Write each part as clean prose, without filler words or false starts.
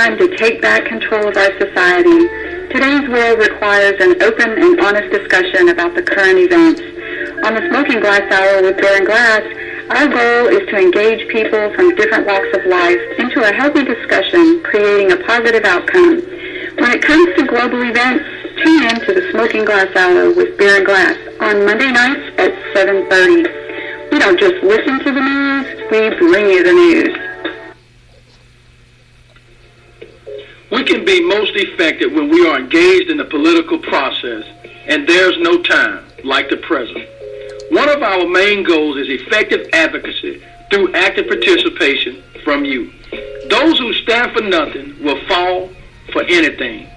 time to take back control of our society. Today's world requires an open and honest discussion about the current events. On the Smoking Glass Hour with Bear Glass, our goal is to engage people from different walks of life into a healthy discussion, creating a positive outcome. When it comes to global events, tune in to the Smoking Glass Hour with Bear and Glass on Monday nights at 7:30. We don't just listen to the news, we bring you the news. We can be most effective when we are engaged in the political process, and there's no time like the present. One of our main goals is effective advocacy through active participation from you. Those who stand for nothing will fall for anything.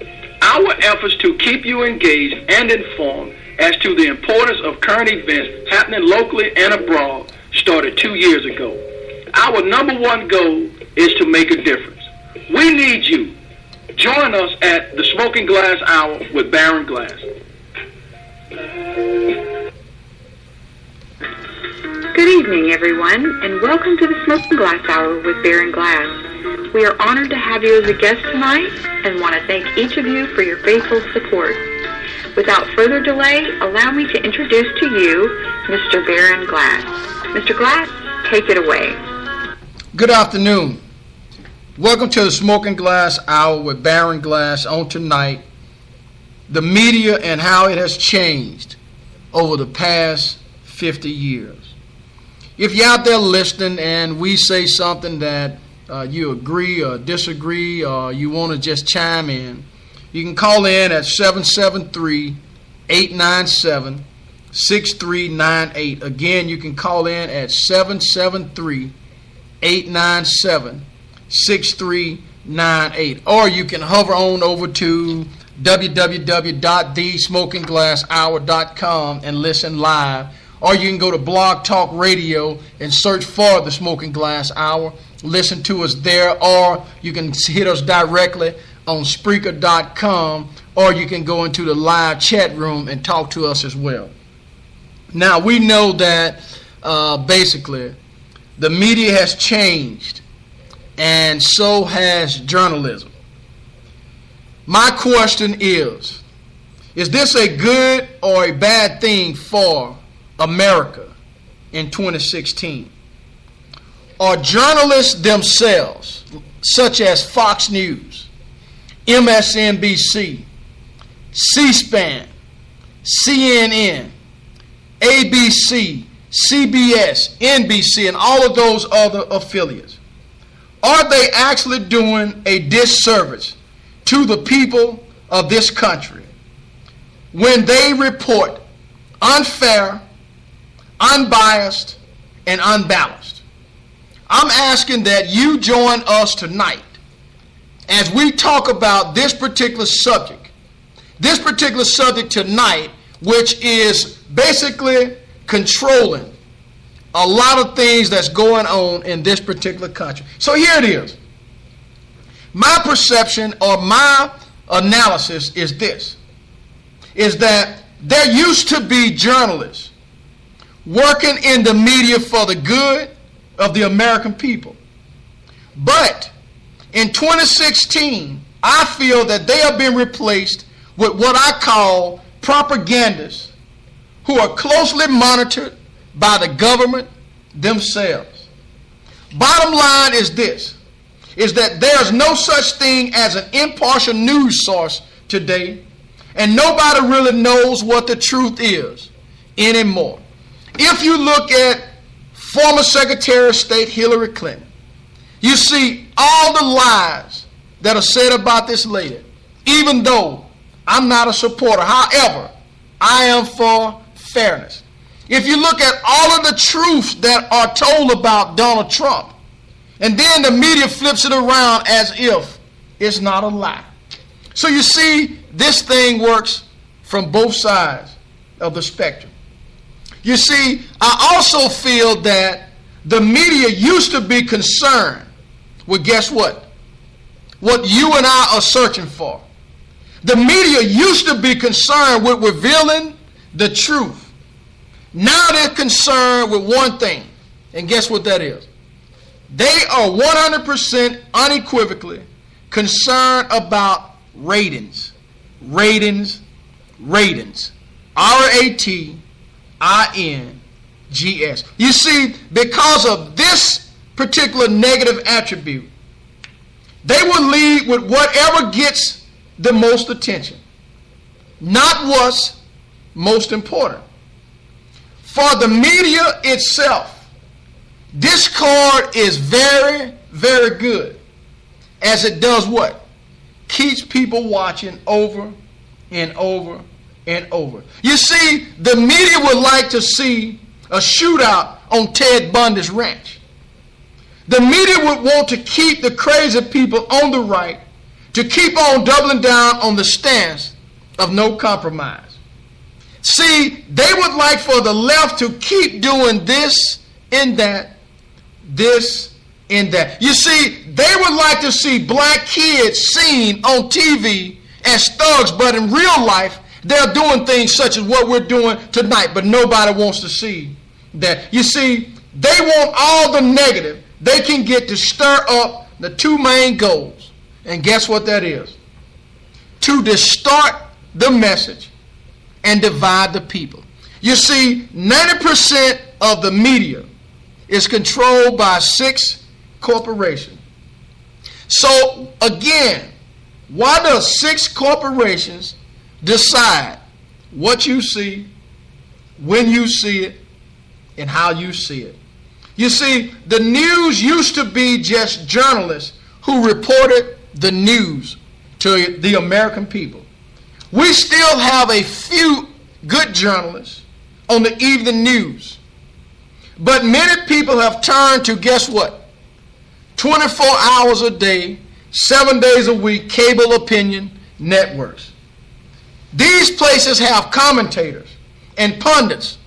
Our efforts to keep you engaged and informed as to the importance of current events happening locally and abroad started 2 years ago. Our number one goal is to make a difference. We need you. Join us at the Smoking Glass Hour with Baron Glass. Good evening, everyone, and welcome to the Smoking Glass Hour with Baron Glass. We are honored to have you as a guest tonight and want to thank each of you for your faithful support. Without further delay, allow me to introduce to you Mr. Baron Glass. Mr. Glass, take it away. Good afternoon. Welcome to the Smoking Glass Hour with Baron Glass. On tonight, the media and how it has changed over the past 50 years. If you're out there listening and we say something that you agree or disagree or you want to just chime in, you can call in at 773-897-6398. Again, you can call in at 773-897-6398. Or you can hover on over to www.thesmokingglasshour.com and listen live. Or you can go to Blog Talk Radio and search for the Smoking Glass Hour. Listen to us there, or you can hit us directly on Spreaker.com, or you can go into the live chat room and talk to us as well. Now, we know that basically the media has changed, and so has journalism. My question is this a good or a bad thing for America in 2016? Are journalists themselves, such as Fox News, MSNBC, C-SPAN, CNN, ABC, CBS, NBC, and all of those other affiliates, are they actually doing a disservice to the people of this country when they report unfair, unbiased, and unbalanced? I'm asking that you join us tonight as we talk about this particular subject. This particular subject tonight, which is basically controlling a lot of things that's going on in this particular country. So here it is. My perception or my analysis is this, is that there used to be journalists working in the media for the good of the American people. But in 2016, I feel that they have been replaced with what I call propagandists who are closely monitored by the government themselves. Bottom line is this, is that there's no such thing as an impartial news source today, and nobody really knows what the truth is anymore. If you look at former Secretary of State Hillary Clinton, you see all the lies that are said about this lady, even though I'm not a supporter. However, I am for fairness. If you look at all of the truths that are told about Donald Trump, and then the media flips it around as if it's not a lie. So you see, this thing works from both sides of the spectrum. You see, I also feel that the media used to be concerned with, guess what? What you and I are searching for. The media used to be concerned with revealing the truth. Now they're concerned with one thing, and guess what that is? They are 100% unequivocally concerned about ratings. Ratings. RATINGS. You see, because of this particular negative attribute, they will lead with whatever gets the most attention, not what's most important. For the media itself, discord is very, very good, as it does what? Keeps people watching over and over and over. You see, the media would like to see a shootout on Ted Bundy's ranch. The media would want to keep the crazy people on the right to keep on doubling down on the stance of no compromise. See, they would like for the left to keep doing this and that, this and that. You see, they would like to see black kids seen on TV as thugs, but in real life, they're doing things such as what we're doing tonight, but nobody wants to see that. You see, they want all the negative they can get to stir up the two main goals. And guess what that is? To distort the message and divide the people. You see, 90% of the media is controlled by 6 corporations. So again, why does 6 corporations decide what you see, when you see it, and how you see it? You see, the news used to be just journalists who reported the news to the American people. We still have a few good journalists on the evening news. But many people have turned to, guess what? 24 hours a day, 7 days a week, cable opinion networks. These places have commentators and pundits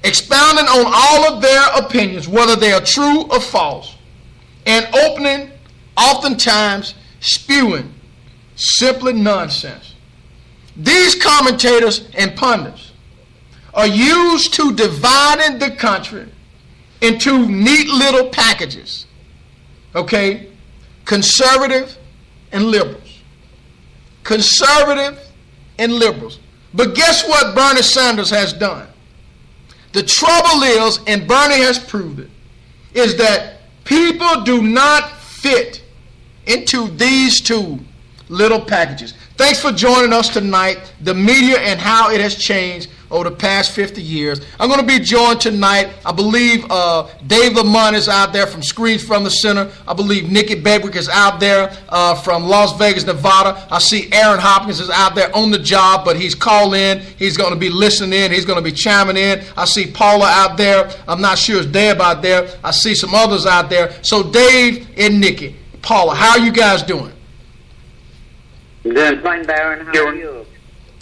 expounding on all of their opinions, whether they are true or false, and oftentimes spewing simply nonsense. These commentators and pundits are used to dividing the country into neat little packages. Okay? Conservative and liberals. Conservative and liberals. But guess what Bernie Sanders has done? The trouble is, and Bernie has proved it, is that people do not fit into these two little packages. Thanks for joining us tonight, the media and how it has changed over the past 50 years. I'm going to be joined tonight. I believe Dave Lamont is out there from Screens from the Center. I believe Nikki Bedwick is out there from Las Vegas, Nevada. I see Aaron Hopkins is out there on the job, but he's called in. He's going to be listening in. He's going to be chiming in. I see Paula out there. I'm not sure it's Deb out there. I see some others out there. So Dave and Nikki. Paula, how are you guys doing? Doing fine, Baron. How are you?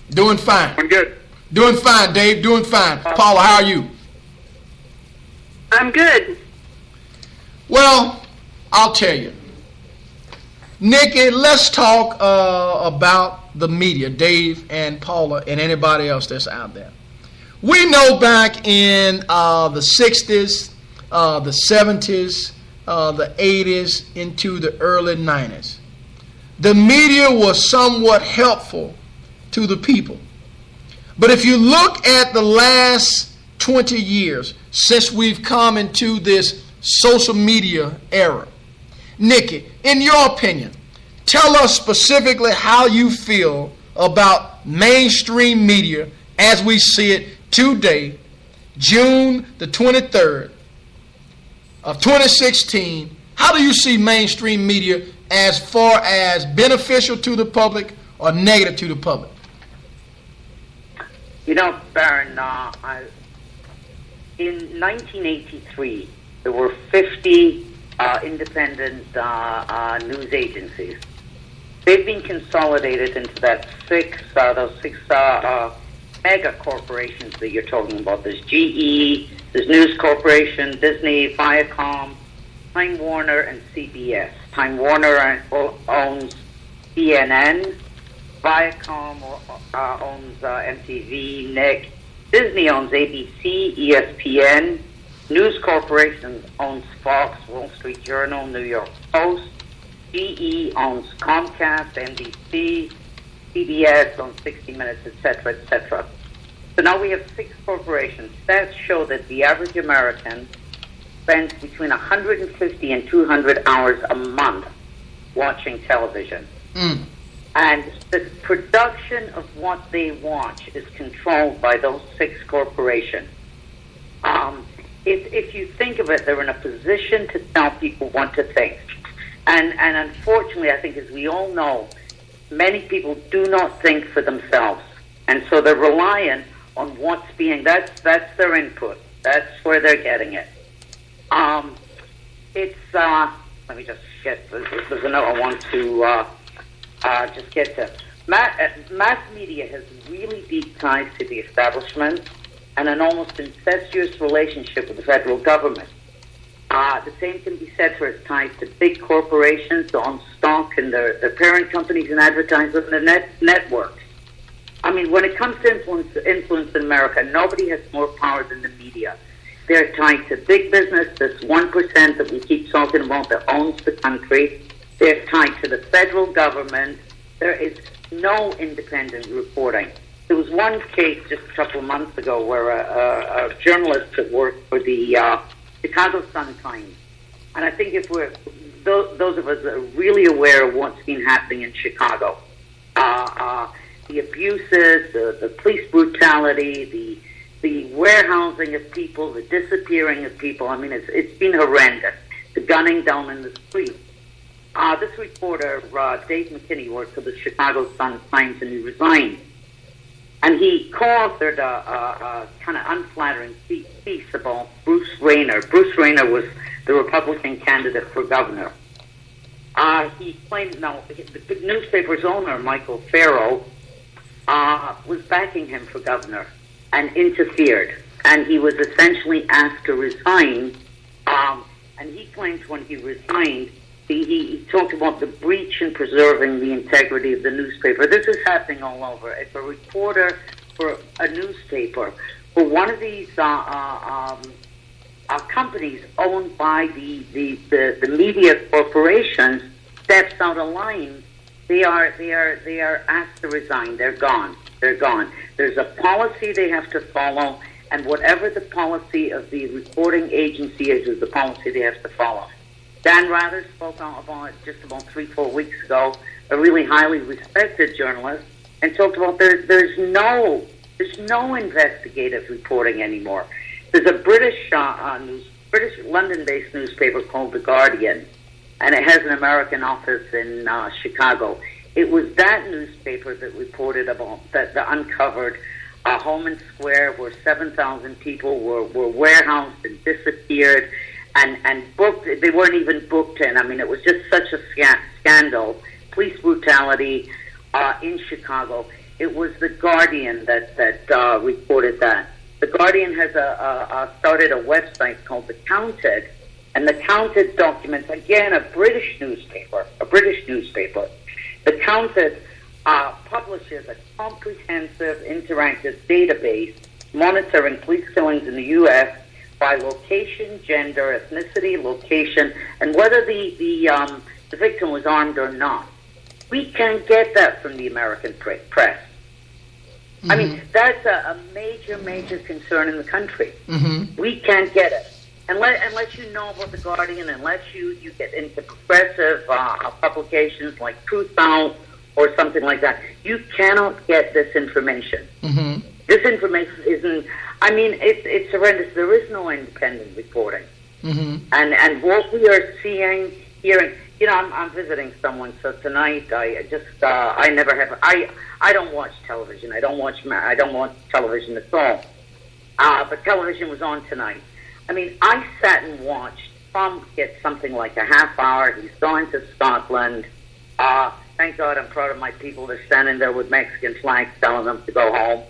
Doing fine. I'm good. Doing fine, Dave. Doing fine. Paula, how are you? I'm good. Well, I'll tell you. Nikki, let's talk about the media, Dave and Paula and anybody else that's out there. We know back in the 60s, the 70s, the 80s, into the early 90s, the media was somewhat helpful to the people. But if you look at the last 20 years since we've come into this social media era, Nikki, in your opinion, tell us specifically how you feel about mainstream media as we see it today, June the 23rd of 2016. How do you see mainstream media as far as beneficial to the public or negative to the public? You know, Baron, in 1983, there were 50 independent news agencies. They've been consolidated into those six mega corporations that you're talking about. There's GE, there's News Corporation, Disney, Viacom, Time Warner, and CBS. Time Warner owns CNN. Viacom owns MTV, Nick. Disney owns ABC, ESPN. News Corporation owns Fox, Wall Street Journal, New York Post. GE owns Comcast, NBC, CBS owns 60 Minutes, etc., etc. So now we have 6 corporations. Stats show that the average American spends between 150 and 200 hours a month watching television. And the production of what they watch is controlled by those 6 corporations. If you think of it, they're in a position to tell people what to think. And unfortunately, I think, as we all know, many people do not think for themselves. And so they're reliant on what's being, that's their input. That's where they're getting it. Let me just get, there's another I want to just get to. Mass media has really deep ties to the establishment and an almost incestuous relationship with the federal government. The same can be said for its ties to big corporations on stock and their parent companies and advertisers and the networks. I mean, when it comes to influence in America, nobody has more power than the media. They're tied to big business, this 1% that we keep talking about that owns the country. They're tied to the federal government. There is no independent reporting. There was one case just a couple of months ago where a journalist that worked for the Chicago Sun-Times, and I think if we're those of us that are really aware of what's been happening in Chicago, the abuses, the police brutality, the warehousing of people, the disappearing of people. I mean, it's been horrendous. The gunning down in the streets. This reporter, Dave McKinney, worked for the Chicago Sun-Times, and he resigned. And he co-authored a kind of unflattering piece about Bruce Rayner. Bruce Rayner was the Republican candidate for governor. He claimed, the newspaper's owner, Michael Farrow, was backing him for governor and interfered. And he was essentially asked to resign. And he claims when he resigned, he talked about the breach in preserving the integrity of the newspaper. This is happening all over. If a reporter for a newspaper, for one of these companies owned by the media corporations, steps out of line, they are asked to resign. They're gone. There's a policy they have to follow, and whatever the policy of the reporting agency is the policy they have to follow. Dan Rather spoke about just about 3-4 weeks ago, a really highly respected journalist, and talked about there's no investigative reporting anymore. There's a British London-based newspaper called The Guardian, and it has an American office in Chicago. It was that newspaper that reported about that uncovered Holman Square, where 7,000 people were warehoused and disappeared. And booked, they weren't even booked in. I mean, it was just such a scandal. Police brutality in Chicago. It was The Guardian that reported that. The Guardian has started a website called The Counted, and The Counted documents, again, a British newspaper. The Counted publishes a comprehensive interactive database monitoring police killings in the U.S., by location, gender, ethnicity, location, and whether the victim was armed or not. We can't get that from the American press. Mm-hmm. I mean, that's a major concern in the country. Mm-hmm. We can't get it. Unless you know about The Guardian, unless you get into progressive publications like Truth Now or something like that, you cannot get this information. Mm-hmm. This information isn't... I mean, it's horrendous. There is no independent reporting. Mm-hmm. And what we are seeing, hearing, I'm visiting someone, so tonight I don't watch television. I don't watch television at all. But television was on tonight. I mean, I sat and watched Trump get something like a half hour. He's going to Scotland. Thank God I'm proud of my people. They're standing there with Mexican flags telling them to go home.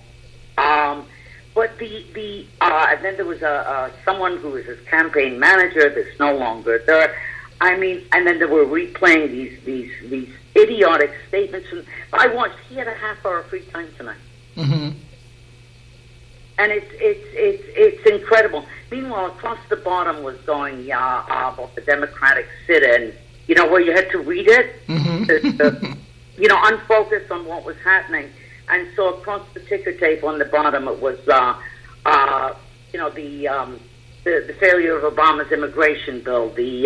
But and then there was someone who was his campaign manager that's no longer there. I mean, and then they were replaying these idiotic statements. And he had a half hour free time tonight. Mm-hmm. And it's incredible. Meanwhile, across the bottom was going about the Democratic sit-in where you had to read it, Mm-hmm. unfocused on what was happening. And so across the ticker tape on the bottom, it was, the failure of Obama's immigration bill, the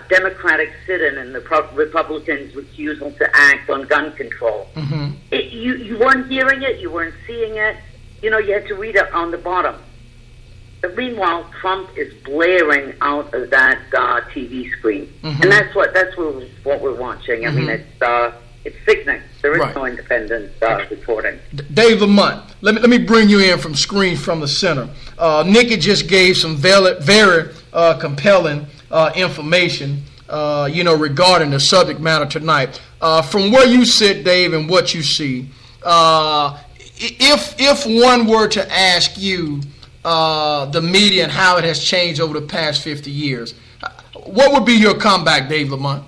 Democratic sit-in and the Republicans' refusal to act on gun control. Mm-hmm. You weren't hearing it, you weren't seeing it. You had to read it on the bottom. But meanwhile, Trump is blaring out of that TV screen, Mm-hmm. and that's what we're watching. I mean, it's sickening. There is Right. no independent reporting. Dave Lamont, let me bring you in from Screen from the Center. Nikki just gave some very compelling information, regarding the subject matter tonight. From where you sit, Dave, and what you see, if one were to ask you the media and how it has changed over the past 50 years, what would be your comeback, Dave Lamont?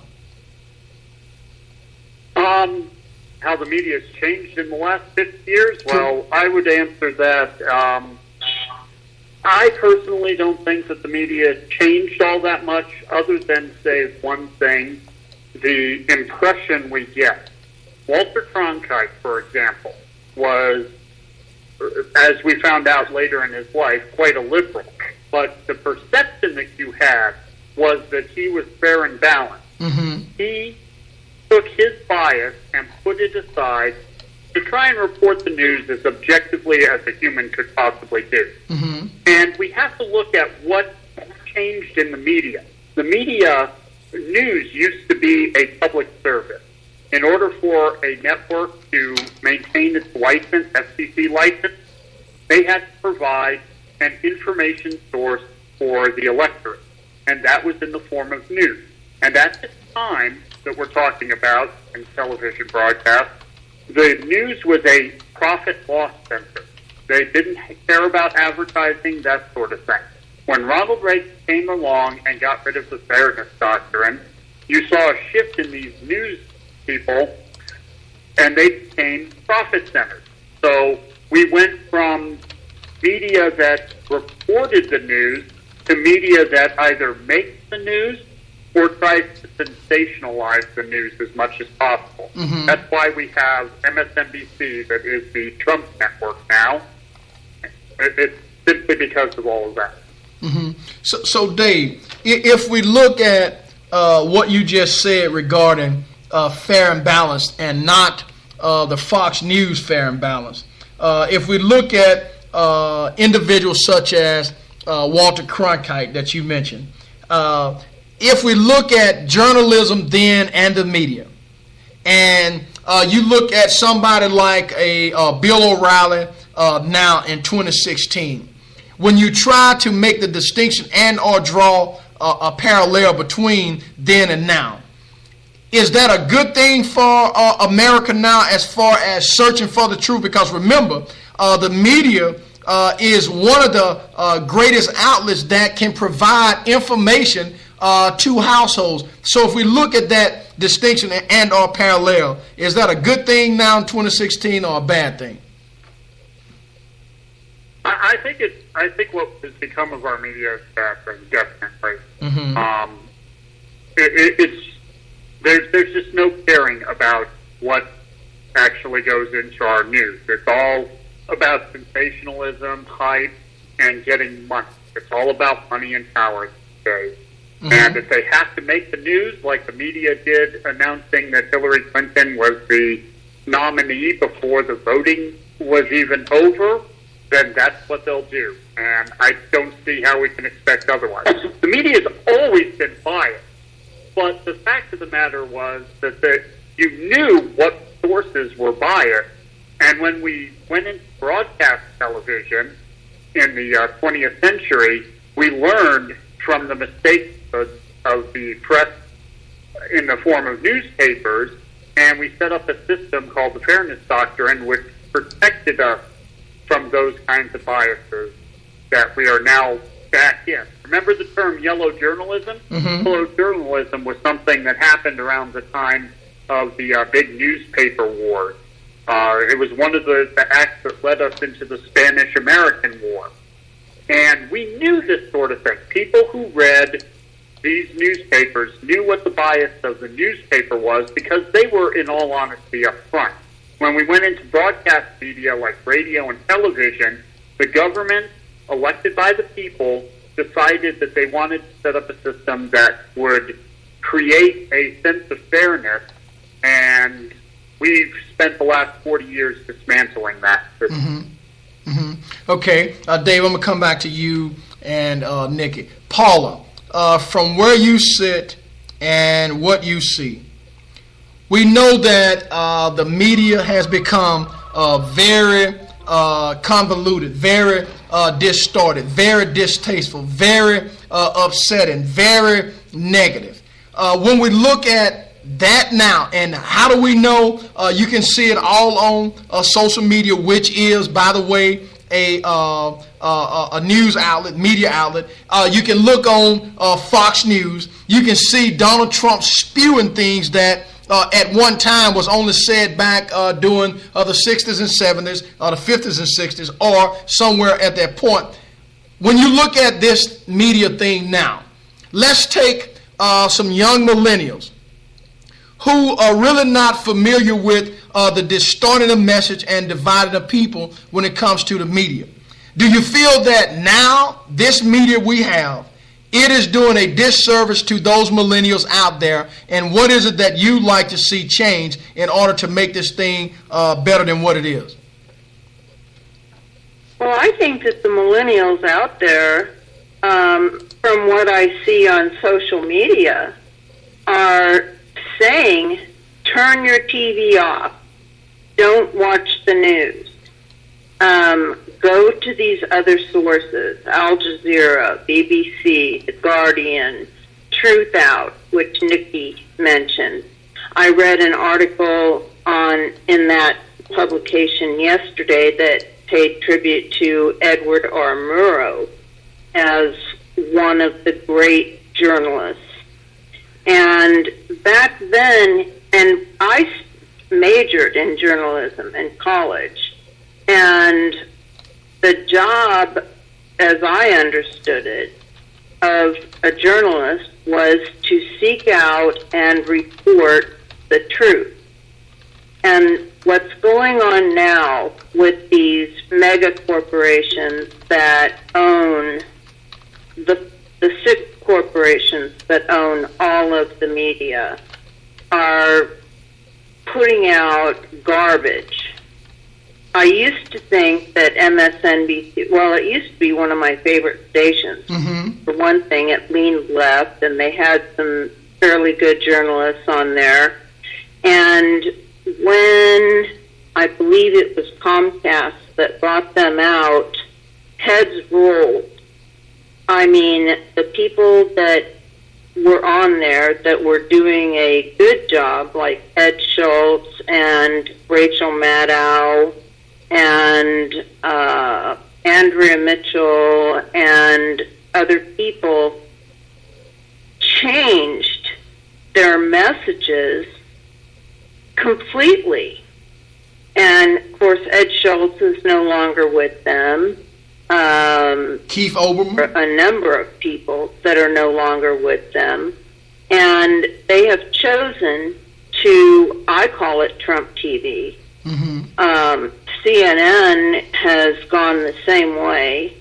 How the media has changed in the last 50 years? Well, I would answer that I personally don't think that the media changed all that much, other than, say, one thing, the impression we get. Walter Cronkite, for example, was, as we found out later in his life, quite a liberal. But the perception that you had was that he was fair and balanced. Mm-hmm. He took his bias and put it aside to try and report the news as objectively as a human could possibly do. Mm-hmm. And we have to look at what changed in the media. The media news used to be a public service. In order for a network to maintain its license, FCC license, they had to provide an information source for the electorate, and that was in the form of news. And at the time that we're talking about in television broadcast, the news was a profit-loss center. They didn't care about advertising, that sort of thing. When Ronald Reagan came along and got rid of the fairness doctrine, you saw a shift in these news people, and they became profit centers. So we went from media that reported the news to media that either makes the news or tries to sensationalize the news as much as possible. Mm-hmm. That's why we have MSNBC, that is the Trump network now. It's simply because of all of that. Mm-hmm. So Dave, if we look at what you just said regarding fair and balanced, and not the Fox News fair and balanced, if we look at individuals such as Walter Cronkite that you mentioned, if we look at journalism then and the media, and you look at somebody like a Bill O'Reilly now in 2016, when you try to make the distinction and or draw a parallel between then and now, is that a good thing for America now as far as searching for the truth? Because remember, the media is one of the greatest outlets that can provide information to households. So if we look at that distinction and or parallel, is that a good thing now in 2016 or a bad thing? I think what has become of our media is bad thing, definitely. Mm-hmm. There's just no caring about what actually goes into our news. It's all about sensationalism, hype, and getting money. It's all about money and power these days. Mm-hmm. And if they have to make the news, like the media did, announcing that Hillary Clinton was the nominee before the voting was even over, then that's what they'll do. And I don't see how we can expect otherwise. The media has always been biased, but the fact of the matter was that you knew what sources were biased, and when we went into broadcast television in the 20th century, we learned from the mistakes of the press in the form of newspapers, and we set up a system called the Fairness Doctrine, which protected us from those kinds of biases that we are now back in. Remember the term yellow journalism? Mm-hmm. Yellow journalism was something that happened around the time of the big newspaper war. It was one of the acts that led us into the Spanish-American War. And we knew this sort of thing. People who read these newspapers knew what the bias of the newspaper was because they were, in all honesty, up front. When we went into broadcast media like radio and television, the government, elected by the people, decided that they wanted to set up a system that would create a sense of fairness, and we've spent the last 40 years dismantling that system. Okay, Dave, I'm going to come back to you and Nikki. Paula, from where you sit and what you see, we know that the media has become very convoluted, very distorted, very distasteful, very upsetting, very negative. When we look at that now, and how do we know? You can see it all on social media, which is, by the way, a news outlet, media outlet. You can look on Fox News. You can see Donald Trump spewing things that at one time was only said back during the 60s and 70s, or the 50s and 60s, or somewhere at that point. When you look at this media thing now, let's take some young millennials who are really not familiar with the distorting of message and dividing of people when it comes to the media. Do you feel that now, this media we have, it is doing a disservice to those millennials out there? And what is it that you'd like to see change in order to make this thing better than what it is? Well, I think that the millennials out there, from what I see on social media, are saying, turn your TV off. Don't watch the news. Go to these other sources, Al Jazeera, BBC, The Guardian, Truth Out, which Nikki mentioned. I read an article in that publication yesterday that paid tribute to Edward R. Murrow as one of the great journalists. And back then, and I majored in journalism in college, and the job, as I understood it, of a journalist was to seek out and report the truth. And what's going on now with these mega corporations that own the six corporations that own all of the media are putting out garbage. I used to think that MSNBC, well, it used to be one of my favorite stations. For one thing, it leaned left, and they had some fairly good journalists on there. And when I believe it was Comcast that bought them out, heads rolled. I mean, the people that were on there that were doing a good job, like Ed Schultz and Rachel Maddow and Andrea Mitchell and other people, changed their messages completely. And, of course, Ed Schultz is no longer with them. Keith Olbermann. A number of people that are no longer with them. And they have chosen to, I call it Trump TV. CNN has gone the same way.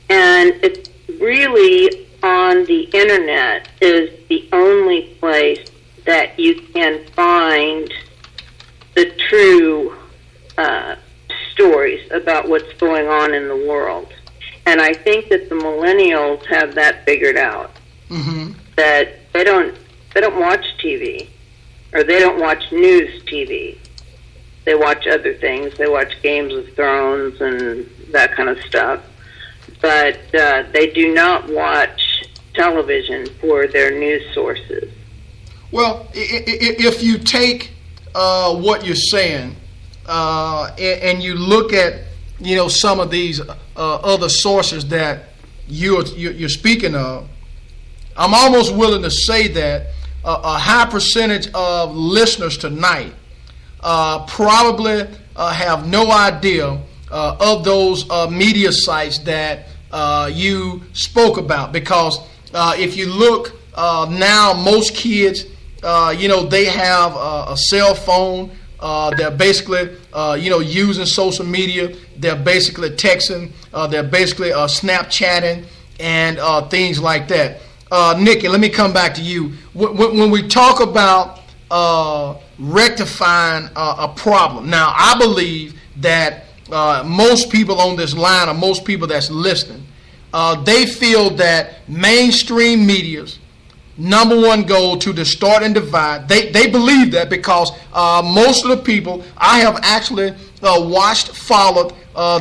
And it's really, on the internet, is the only place that you can find the true stories about what's going on in the world. And I think that the millennials have that figured out. That they don't watch TV, or they don't watch news TV. They watch other things. They watch Games of Thrones and that kind of stuff. But they do not watch television for their news sources. Well, if you take what you're saying and you look at, some of these other sources that you're speaking of, I'm almost willing to say that a high percentage of listeners tonight probably have no idea of those media sites that you spoke about, because if you look now most kids, they have a cell phone. They're basically, using social media. They're basically texting. They're basically Snapchatting and things like that. Nikki, let me come back to you. When we talk about rectifying a problem, now I believe that most people on this line, or most people that's listening, they feel that mainstream media's number one goal to distort and divide. They believe that because most of the people I have actually watched, followed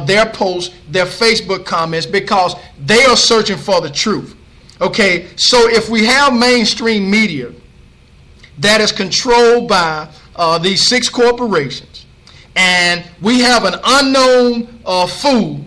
their posts, their Facebook comments, because they are searching for the truth. Okay, so if we have mainstream media that is controlled by these 6 corporations, and we have an unknown fool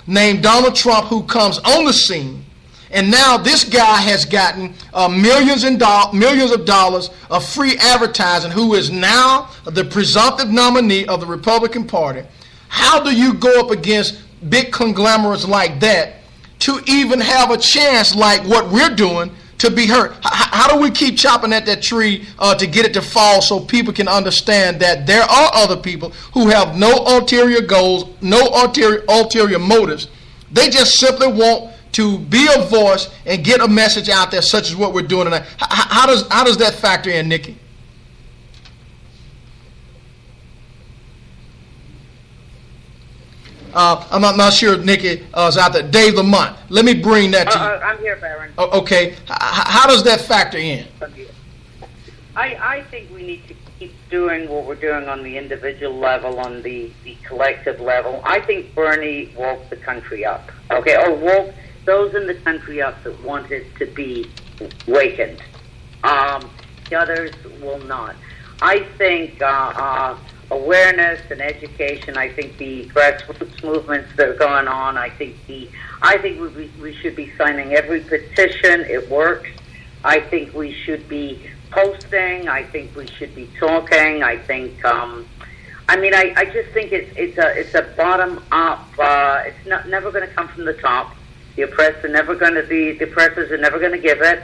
named Donald Trump who comes on the scene, and now this guy has gotten millions of dollars of free advertising, who is now the presumptive nominee of the Republican Party. How do you go up against big conglomerates like that to even have a chance like what we're doing to be heard? How do we keep chopping at that tree to get it to fall so people can understand that there are other people who have no ulterior goals, no ulterior motives? They just simply want to be a voice and get a message out there, such as what we're doing tonight. How does that factor in, Nikki? I'm not sure Nikki is out there. Dave Lamont, let me bring that to you. I'm here, Baron. Okay. How does that factor in? I think we need to keep doing what we're doing on the individual level, on the collective level. I think Bernie woke the country up, okay, or woke those in the country up that wanted to be wakened. The others will not. I think awareness and education. I think the grassroots movements that are going on. I think we should be signing every petition. It works. I think we should be posting. I think we should be talking. I think. I just think it's a bottom up. It's never going to come from the top. The oppressors are never going to give it.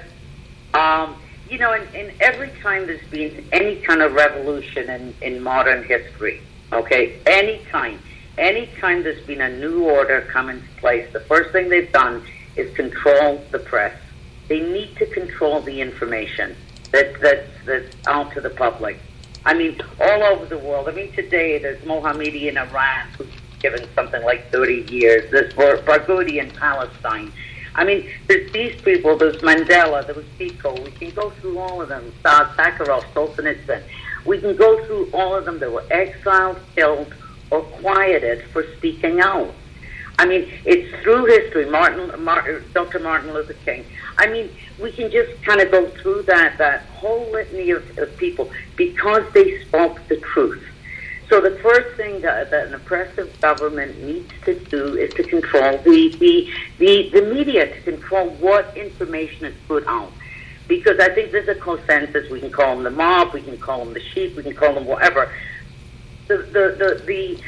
And every time there's been any kind of revolution in modern history, okay, anytime there's been a new order come into place, the first thing they've done is control the press. They need to control the information that's out to the public. I mean, all over the world. I mean, today there's Mohammadi in Iran who's given something like 30 years. There's Barghouti in Palestine. I mean, there's these people, there's Mandela, there was Pico. We can go through all of them. Sakharov, Solzhenitsyn. We can go through all of them that were exiled, killed, or quieted for speaking out. I mean, it's through history. Dr. Martin Luther King. I mean, we can just kind of go through that whole litany of people because they spoke the truth. So the first thing that an oppressive government needs to do is to control the media, to control what information is put out. Because I think there's a consensus. We can call them the mob, we can call them the sheep, we can call them whatever. The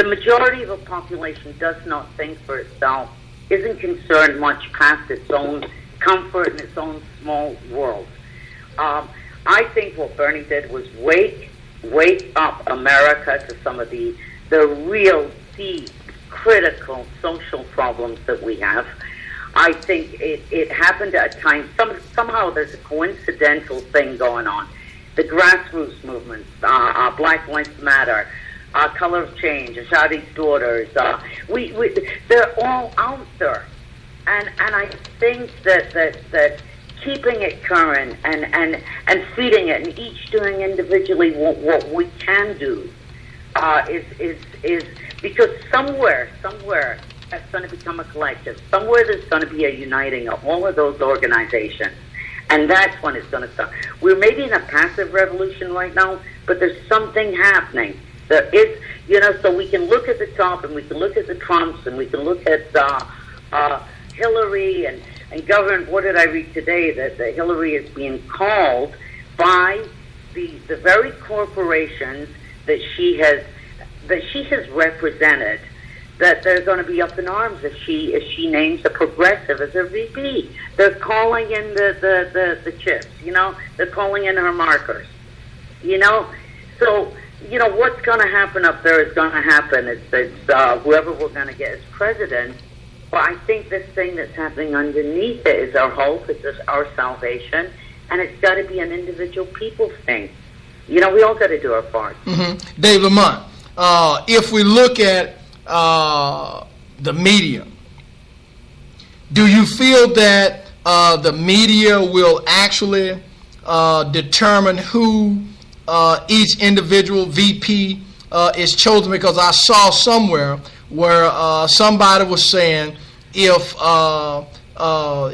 majority of a population does not think for itself, isn't concerned much past its own comfort and its own small world. I think what Bernie did was wake up America to some of the real deep, critical social problems that we have. I think it happened at a time, somehow there's a coincidental thing going on. The grassroots movements, Black Lives Matter, Color of Change, Ashadi's Daughters, they're all out there. And I think that keeping it current and feeding it, and each doing individually what we can do is because somewhere that's going to become a collective. Somewhere there's going to be a uniting of all of those organizations, and that's when it's going to start. We're maybe in a passive revolution right now, but there's something happening. There is, so we can look at the top, and we can look at the Trumps, and we can look at Hillary and government. What did I read today? That Hillary is being called by the very corporations that she has represented that they're going to be up in arms if she names a progressive as her VP. They're calling in the chips, they're calling in her markers, So, what's going to happen up there is going to happen. It's whoever we're going to get as president. But I think this thing that's happening underneath it is our hope, it's our salvation, and it's got to be an individual people thing. We all got to do our part. Mm-hmm. Dave Lamont, if we look at the media, do you feel that the media will actually determine who each individual VP is chosen? Because I saw somewhere where somebody was saying if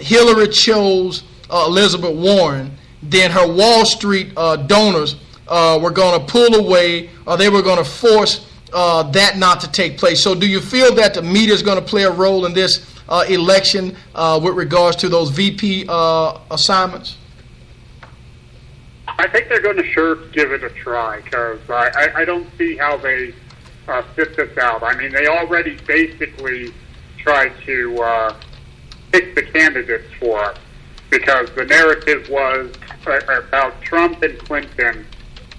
Hillary chose Elizabeth Warren, then her Wall Street donors were going to pull away, or they were going to force that not to take place. So do you feel that the media is going to play a role in this election with regards to those VP assignments? I think they're going to sure give it a try, because I don't see how they sit this out. I mean, they already basically tried to pick the candidates for us, because the narrative was about Trump and Clinton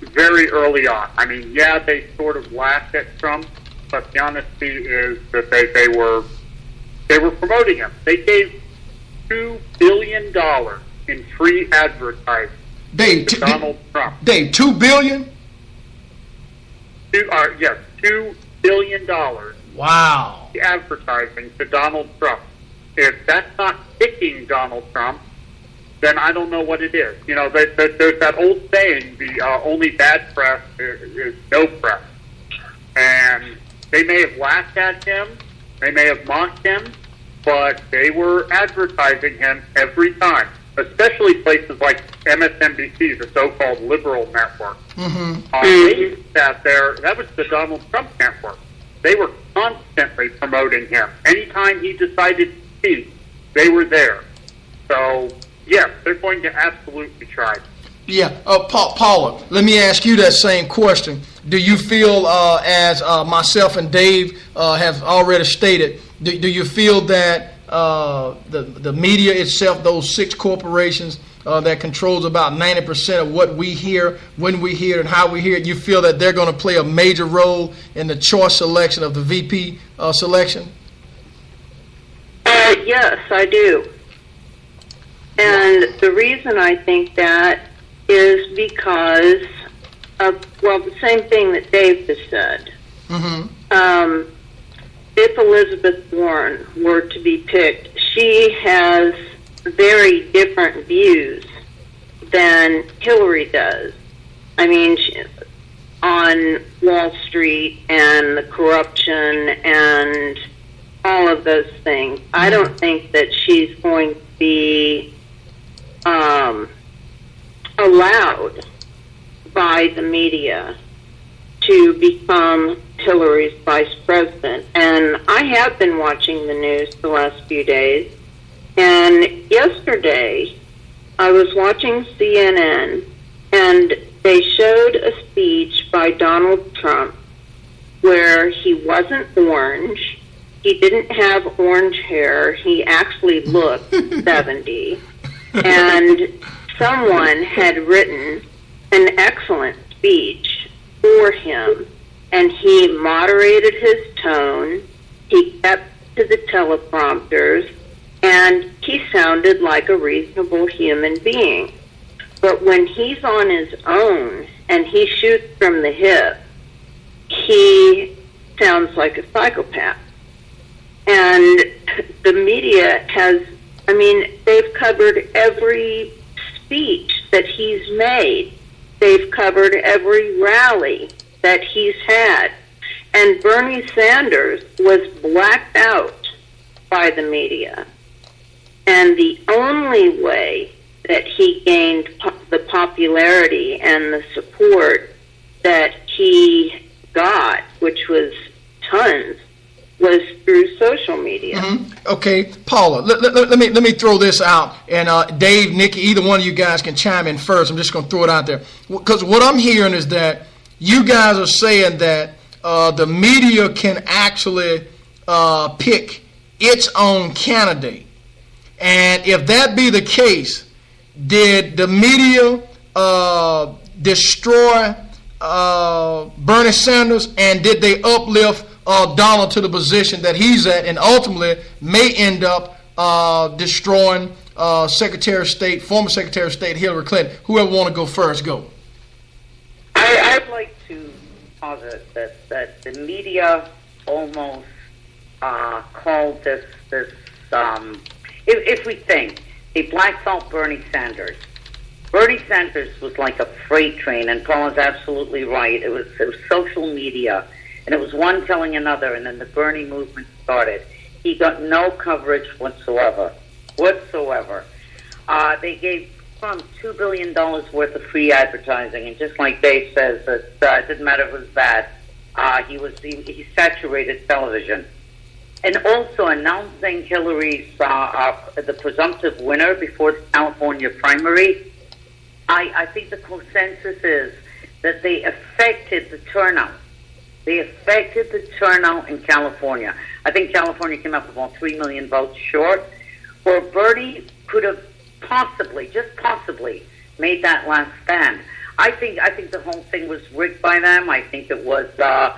very early on. I mean, yeah, they sort of laughed at Trump, but the honesty is that they were promoting him. They gave $2 billion in free advertising to Donald Trump. Dave, $2 billion? Yes, $2 billion. Wow. Advertising to Donald Trump. If that's not picking Donald Trump, then I don't know what it is. There's that old saying, the only bad press is no press. And they may have laughed at him, they may have mocked him, but they were advertising him every time, especially places like MSNBC, the so-called liberal network. Mm-hmm. They sat there, that was the Donald Trump network. They were constantly promoting him. Anytime he decided to speak, they were there. So, yes, they're going to absolutely try. Yeah, Paula, let me ask you that same question. Do you feel, as myself and Dave have already stated, do you feel that the media itself, those 6 corporations that controls about 90% of what we hear, when we hear it, and how we hear it, you feel that they're going to play a major role in the choice selection of the VP selection? Yes, I do. And the reason I think that is because of, the same thing that Dave just said. Mm-hmm. If Elizabeth Warren were to be picked, she has very different views than Hillary does. I mean, on Wall Street and the corruption and all of those things. I don't think that she's going to be allowed by the media to become Hillary's vice president. And I have been watching the news the last few days. And yesterday, I was watching CNN, and they showed a speech by Donald Trump where he wasn't orange. He didn't have orange hair. He actually looked 70. And someone had written an excellent speech for him, and he moderated his tone. He kept to the teleprompters, and he sounded like a reasonable human being. But when he's on his own and he shoots from the hip, he sounds like a psychopath. And the media has, they've covered every speech that he's made. They've covered every rally that he's had. And Bernie Sanders was blacked out by the media. And the only way that he gained the popularity and the support that he got, which was tons, was through social media. Mm-hmm. Okay, Paula, let me throw this out, and Dave, Nikki, either one of you guys can chime in first. I'm just going to throw it out there, because what I'm hearing is that you guys are saying that the media can actually pick its own candidate. And if that be the case, did the media destroy Bernie Sanders, and did they uplift Donald to the position that he's at, and ultimately may end up destroying former Secretary of State Hillary Clinton? Whoever want to go first, go. I'd like to posit that the media almost called this if we think they blacked out Bernie Sanders. Bernie Sanders was like a freight train, and Paul is absolutely right. It was social media, and it was one telling another, and then the Bernie movement started. He got no coverage whatsoever. They gave Trump $2 billion worth of free advertising, and just like Dave says, that it didn't matter if it was bad. He saturated television. And also announcing Hillary's the presumptive winner before the California primary, I think the consensus is that they affected the turnout. They affected the turnout in California. I think California came up about 3 million votes short, where Bernie could have just possibly, made that last stand. I think the whole thing was rigged by them. I think it was. I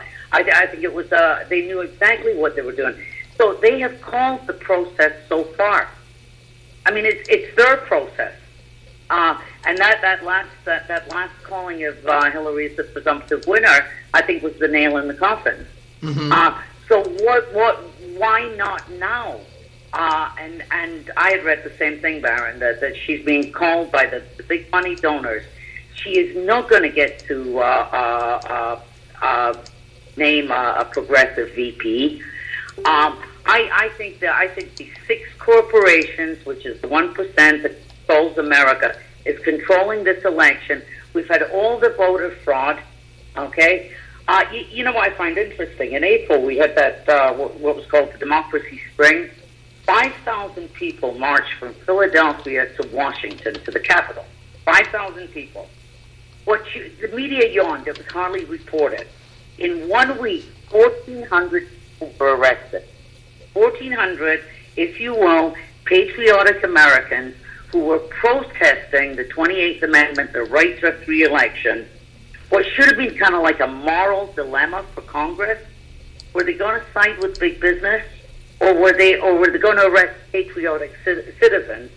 think it was. They knew exactly what they were doing. So they have called the process so far. I mean, it's their process. And that last calling of Hillary as the presumptive winner, I think, was the nail in the coffin. Mm-hmm. So why not now? And I had read the same thing, Baron, that she's being called by the big money donors. She is not going to get to name a progressive VP. I think the 6 corporations, which is the 1% that controls America, is controlling this election. We've had all the voter fraud. Okay, you know what I find interesting? In April, we had that what was called the Democracy Spring. 5,000 people marched from Philadelphia to Washington, to the Capitol. 5,000 people. The media yawned. It was hardly reported. In 1 week, 1,400 people were arrested. 1,400, if you will, patriotic Americans who were protesting the 28th Amendment, the right to free election. What should have been kind of like a moral dilemma for Congress. Were they going to side with big business? Or were they going to arrest patriotic citizens?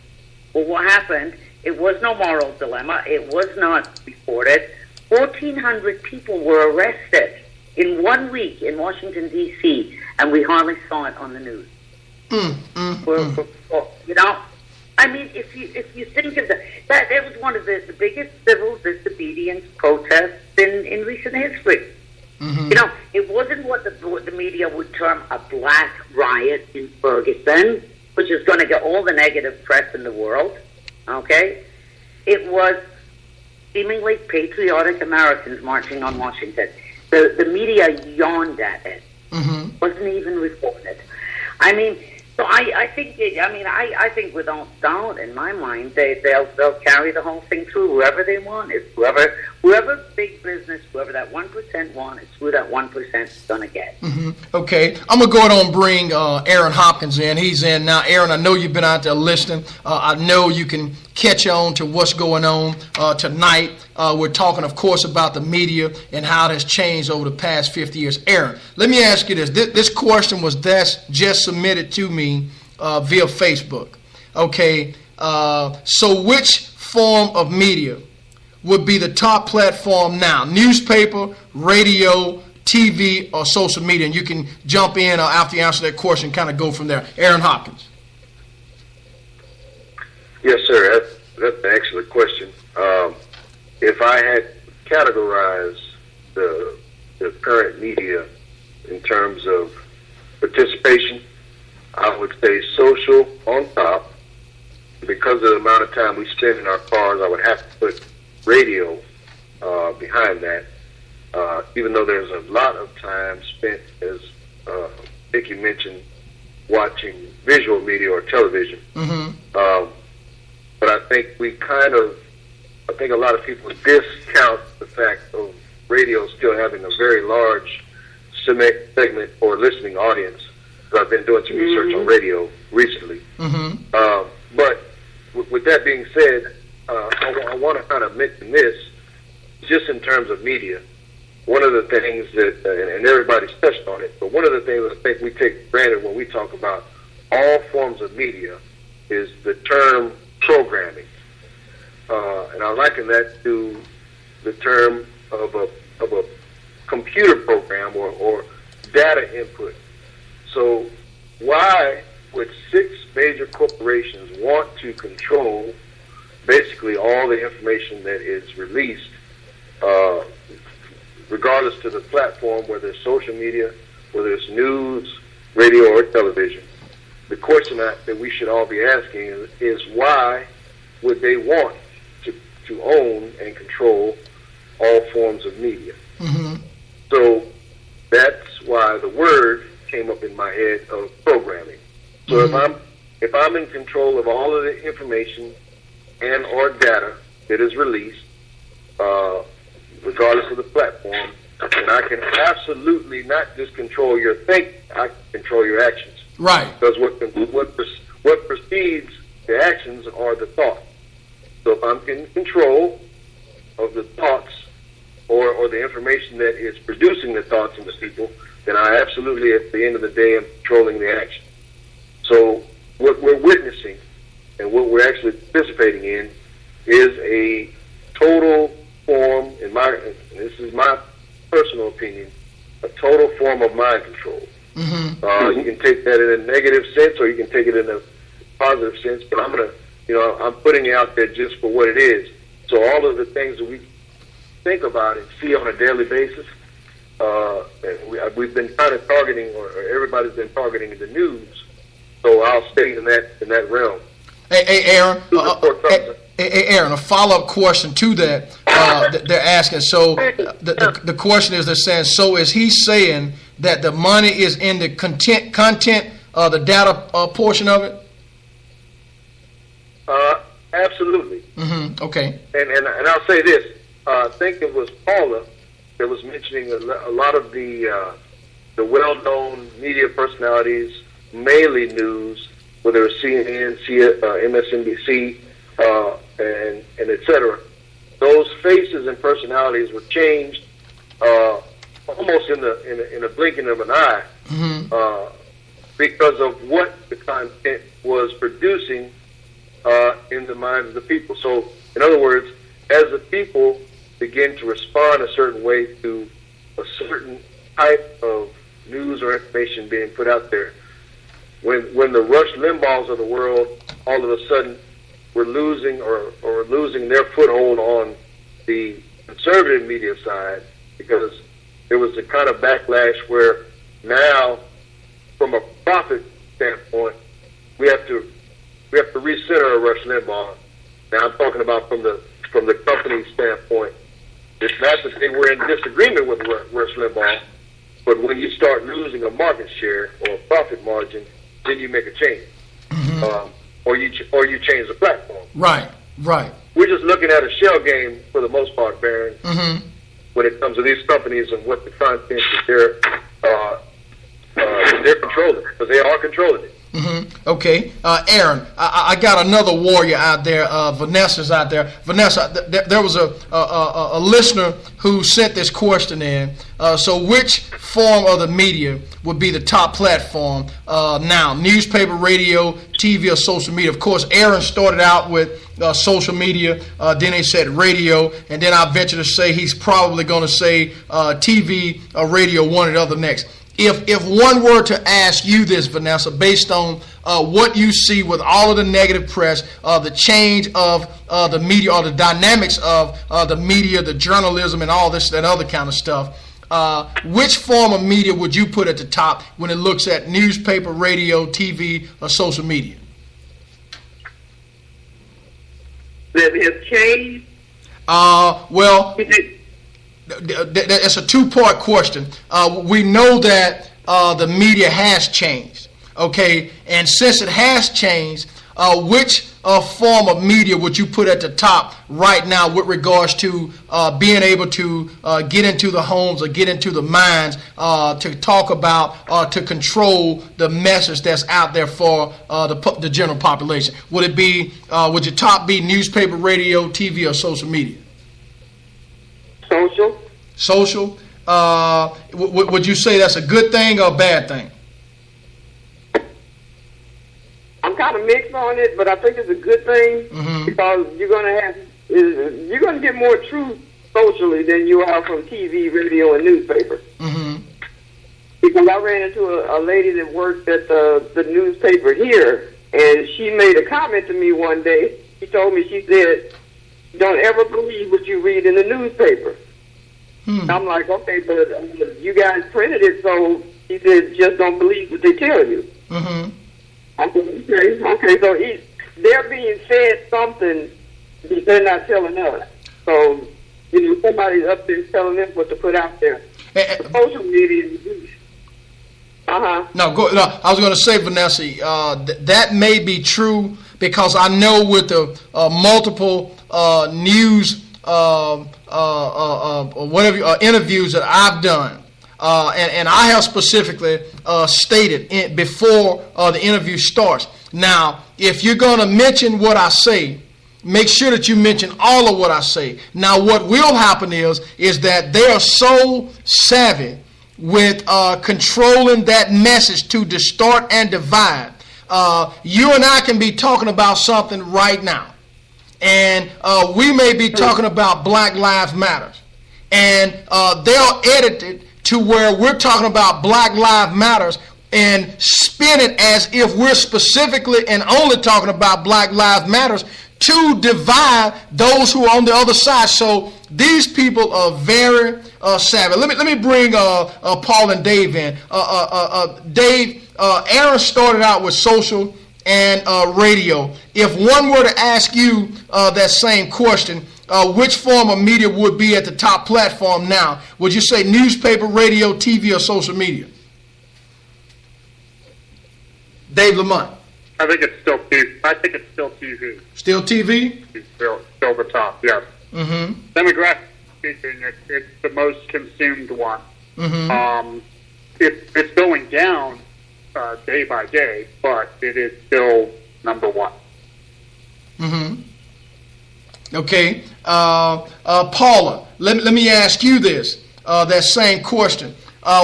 Well, what happened? It was no moral dilemma. It was not reported. 1,400 people were arrested in 1 week in Washington, D.C., and we hardly saw it on the news. You know, I mean, if you think of that was one of the biggest civil disobedience protests in recent history. Mm-hmm. You know, it wasn't what the media would term a black riot in Ferguson, which is going to get all the negative press in the world. Okay, it was seemingly patriotic Americans marching on Washington. The media yawned at it. Mm-hmm. Wasn't even reported. I mean, so I think without doubt, in my mind, they'll carry the whole thing through. Whoever they want, it's whoever big business, whoever that 1% want, it's who that 1% is going to get. Mm-hmm. Okay, I'm gonna go ahead and bring Aaron Hopkins in. He's in now. Aaron, I know you've been out there listening. I know you can catch on to what's going on tonight. We're talking, of course, about the media and how it has changed over the past 50 years. Aaron, let me ask you this. This question was just submitted to me via Facebook. Okay, so which form of media would be the top platform now? Newspaper, radio, TV, or social media? And you can jump in after you answer that question and kind of go from there. Aaron Hopkins. Yes, sir. That's an excellent question. If I had categorized the current media in terms of participation, I would say social on top. Because of the amount of time we spend in our cars, I would have to put radio behind that. Even though there's a lot of time spent, as Vicky mentioned, watching visual media or television. Mm-hmm. But I think I think a lot of people discount the fact of radio still having a very large segment or listening audience. because I've been doing some research on radio recently. But with that being said, I want to kind of mention this, just in terms of media. One of the things that, and everybody's touched on it, but one of the things I think we take for granted when we talk about all forms of media is the term programming. And I liken that to the term of a computer program or data input. So why would 6 major corporations want to control basically all the information that is released, regardless to the platform, whether it's social media, whether it's news, radio, or television? The question that we should all be asking is why would they want to own and control all forms of media? So that's why the word came up in my head of programming. So if I'm in control of all of the information and or data that is released, regardless of the platform, then I can absolutely not just control your thinking, I can control your actions. Right. Because what precedes the actions are the thoughts. So if I'm in control of the thoughts or the information that is producing the thoughts in the people, then I absolutely, at the end of the day, am controlling the action. So what we're witnessing and what we're actually participating in is a total form, and this is my personal opinion, a total form of mind control. You can take that in a negative sense, or you can take it in a positive sense. But I'm putting it out there just for what it is. So all of the things that we think about and see on a daily basis, we've been kind of targeting, or everybody's been targeting the news. So I'll stay in that realm. Hey, Aaron. Aaron, a follow-up question to that. They're asking. So the question is, they're saying, so is he saying that the money is in the content, the data portion of it? Absolutely. Okay. And I'll say this. I think it was Paula that was mentioning a lot of the well-known media personalities, mainly news, whether it's CNN, MSNBC, and et cetera. Those faces and personalities were changed almost in a blinking of an eye, because of what the content was producing in the minds of the people. So, in other words, as the people begin to respond a certain way to a certain type of news or information being put out there, when the Rush Limbaughs of the world all of a sudden were losing or losing their foothold on the conservative media side, because there was a kind of backlash where now, from a profit standpoint, we have to recenter Rush Limbaugh. Now I'm talking about from the company standpoint. It's not that they were in disagreement with Rush Limbaugh, but when you start losing a market share or a profit margin, then you make a change, or you change the platform. Right. We're just looking at a shell game for the most part, Baron, when it comes to these companies and what the content that they're controlling, because they are controlling it. Okay. Aaron, I got another warrior out there. Vanessa's out there. Vanessa, there was a listener who sent this question in. So which form of the media would be the top platform now? Newspaper, radio, TV, or social media? Of course, Aaron started out with social media, then they said radio, and then I venture to say he's probably going to say TV or radio, one or the other next. If one were to ask you this, Vanessa, based on what you see with all of the negative press, the change of the media, or the dynamics of the media, the journalism, and all this and other kind of stuff, which form of media would you put at the top when it looks at newspaper, radio, TV, or social media? That has changed? Well, it's a two-part question. We know that the media has changed, okay? And since it has changed, which form of media would you put at the top right now with regards to being able to get into the homes or get into the minds to talk about to control the message that's out there for the general population? Would your top be newspaper, radio, TV, or social media? Social. Social. Would you say that's a good thing or a bad thing? I'm kind of mixed on it, but I think it's a good thing because you're gonna get more truth socially than you are from TV, radio, and newspaper. Because I ran into a lady that worked at the newspaper here, and she made a comment to me one day. She told me, she said, "Don't ever believe what you read in the newspaper." I'm like, okay, but you guys printed it, so she said, just don't believe what they tell you. I said, okay, so they're being fed something that they're not telling us. So, somebody's up there telling them what to put out there. Social media. No, I was going to say, Vanessa, that may be true because I know with the multiple news interviews that I've done, and I have specifically stated before the interview starts. Now, if you're going to mention what I say, make sure that you mention all of what I say. Now, what will happen is that they are so savvy with controlling that message to distort and divide. You and I can be talking about something right now, and we may be talking about Black Lives Matter, and they'll edit it to where we're talking about Black Lives Matters and spin it as if we're specifically and only talking about Black Lives Matters to divide those who are on the other side. So these people are very savvy. Let me bring Paul and Dave in. Dave, Aaron started out with social and radio. If one were to ask you that same question, which form of media would be at the top platform now? Would you say newspaper, radio, TV, or social media? Dave Lamont. I think it's still TV. I think it's still TV. Still TV? It's still the top, yes. Demographic speaking, it's the most consumed one. It's going down day by day, but it is still number one. Okay. Paula, let me ask you this, that same question.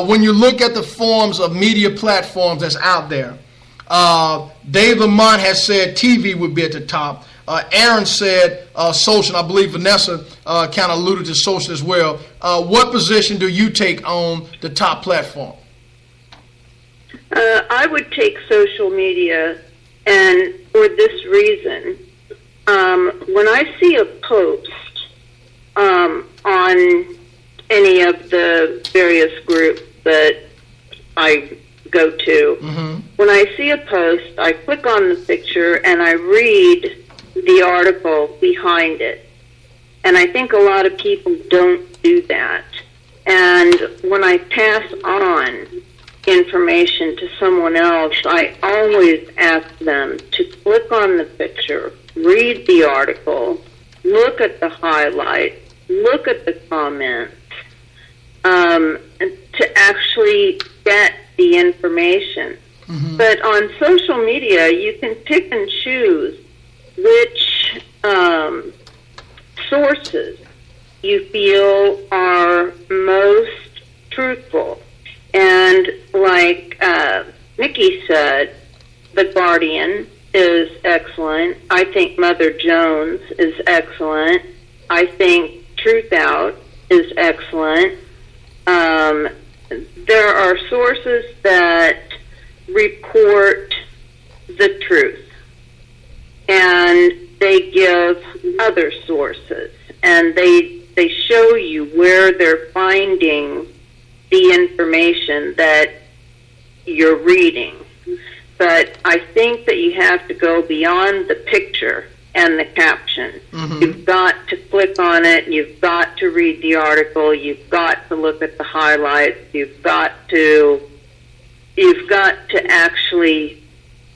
When you look at the forms of media platforms that's out there, Dave Lamont has said TV would be at the top. Aaron said social. I believe Vanessa kind of alluded to social as well. What position do you take on the top platform? I would take social media, and for this reason. When I see a post on any of the various groups that I go to, when I see a post, I click on the picture and I read the article behind it. And I think a lot of people don't do that. And when I pass on information to someone else, I always ask them to click on the picture, read the article, look at the highlights, look at the comments, and to actually get the information. But on social media, you can pick and choose which sources you feel are most truthful. And like Nikki said, The Guardian is excellent. I think Mother Jones is excellent. I think Truth Out is excellent. There are sources that report the truth, and they give other sources, and they show you where they're finding the information that you're reading. But I think that you have to go beyond the picture and the caption. You've got to click on it. You've got to read the article. You've got to look at the highlights. You've got to actually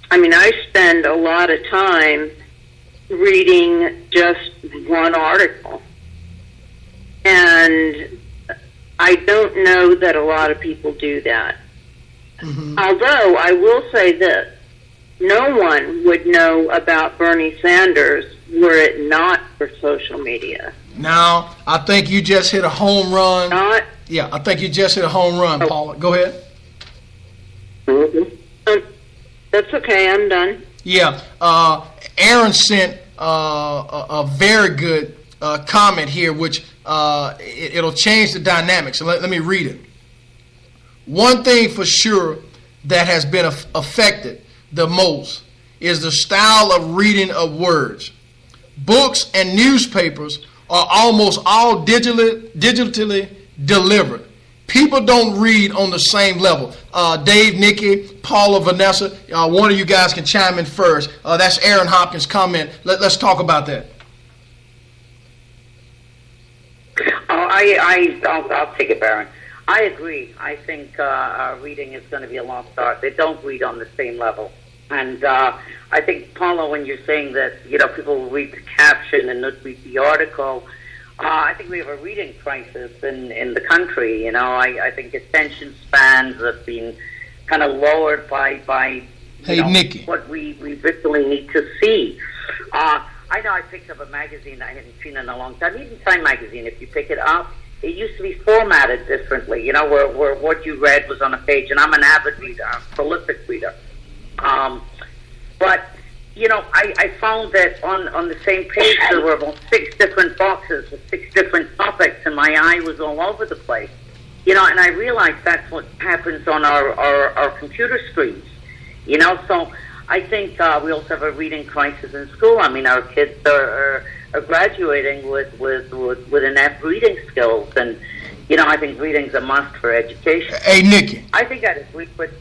I mean, I spend a lot of time reading just one article. And I don't know that a lot of people do that. Mm-hmm. Although I will say this, no one would know about Bernie Sanders were it not for social media. Now, I think you just hit a home run. Yeah, I think you just hit a home run, Paula. Go ahead. That's okay, I'm done. Yeah, Aaron sent a very good comment here, which it'll change the dynamics. So let me read it. One thing for sure that has been affected the most is the style of reading of words. Books and newspapers are almost all digitally delivered. People don't read on the same level. Dave, Nikki, Paula, Vanessa, one of you guys can chime in first. That's Aaron Hopkins' comment. Let's talk about that. I'll take it, Baron. I agree. I think reading is going to be a lost art. They don't read on the same level. And I think, Paula, when you're saying that, people will read the caption and not read the article, I think we have a reading crisis in the country. I think attention spans have been kind of lowered by Nikki, what we really need to see. I know I picked up a magazine I hadn't seen in a long time. Even Time magazine, if you pick it up, it used to be formatted differently, where what you read was on a page. And I'm an avid reader, I'm a prolific reader. But I found that on the same page there were about 6 different boxes with 6 different topics, and my eye was all over the place. And I realized that's what happens on our computer screens. So I think we also have a reading crisis in school. I mean, our kids are graduating with enough reading skills, and I think reading's a must for education. Hey, Nikki. I think I'd agree with.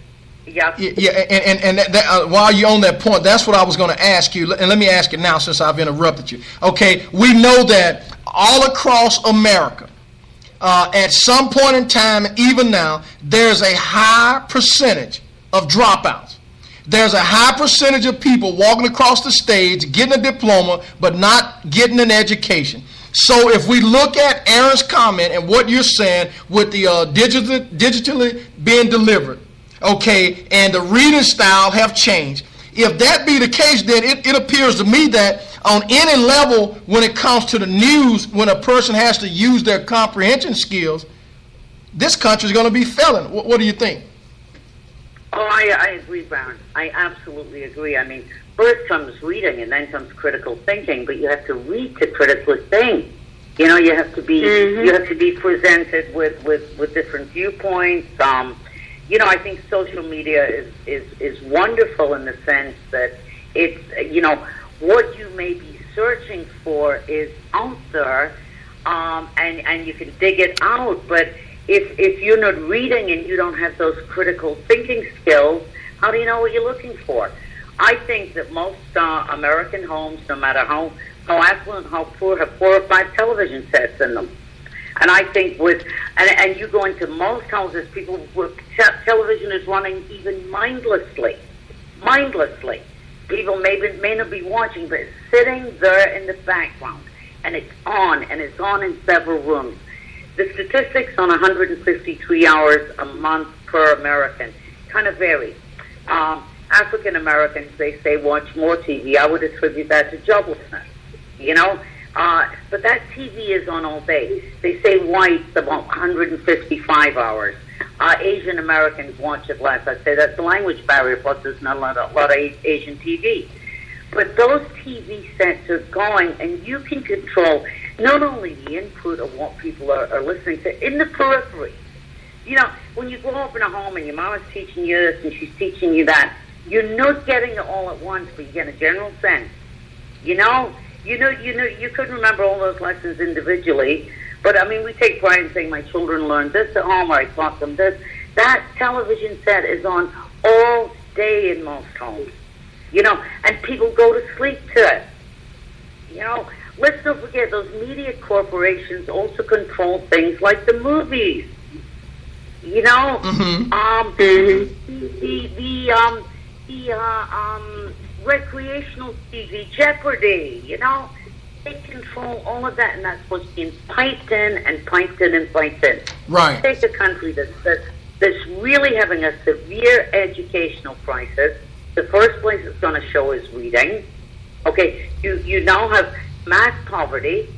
Yeah. Yeah, and that, while you're on that point, that's what I was going to ask you, and let me ask it now since I've interrupted you. Okay, we know that all across America, at some point in time, even now, there's a high percentage of dropouts. There's a high percentage of people walking across the stage, getting a diploma, but not getting an education. So if we look at Aaron's comment and what you're saying with the digitally being delivered, okay, and the reading style have changed. If that be the case, then it appears to me that on any level, when it comes to the news, when a person has to use their comprehension skills, this country is going to be failing. What do you think? Oh, I agree, Baron. I absolutely agree. I mean, first comes reading, and then comes critical thinking. But you have to read to critically think. You have to be you have to be presented with different viewpoints. I think social media is wonderful in the sense that it's, what you may be searching for is out there, and you can dig it out. But if you're not reading and you don't have those critical thinking skills, how do you know what you're looking for? I think that most American homes, no matter how affluent, how poor, have 4 or 5 television sets in them. And I think and you go into most houses, people with television is running even mindlessly. People may not be watching, but it's sitting there in the background, and it's on in several rooms. The statistics on 153 hours a month per American kind of vary. African Americans, they say, watch more TV. I would attribute that to joblessness, but that TV is on all day. They say whites about 155 hours. Asian Americans watch it less. I'd say that's the language barrier, plus there's not a lot of Asian TV. But those TV sets are going, and you can control not only the input of what people are listening to in the periphery. When you grow up in a home and your mom is teaching you this and she's teaching you that, you're not getting it all at once, but you get a general sense. You couldn't remember all those lessons individually, but I mean, we take pride in saying my children learned this at home, or I taught them this. That television set is on all day in most homes, and people go to sleep to it. Let's not forget those media corporations also control things like the movies. the recreational TV, Jeopardy, they control all of that, and that's what's being piped in and piped in and piped in. Right. Take a country that's really having a severe educational crisis. The first place it's going to show is reading. Okay, you now have mass poverty,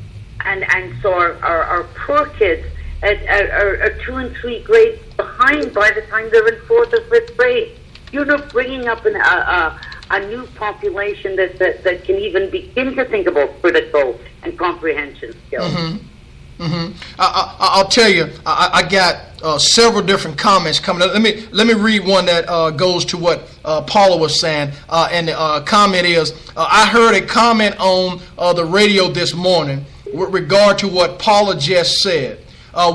and so our poor kids are 2 and 3 grades behind by the time they're in 4th or 5th grade. You're not bringing up a new population that can even begin to think about critical and comprehension skills. Mm-hmm. Mm-hmm. I'll tell you, I got several different comments coming up. Let me read one that goes to what Paula was saying, and the comment is, I heard a comment on the radio this morning with regard to what Paula just said.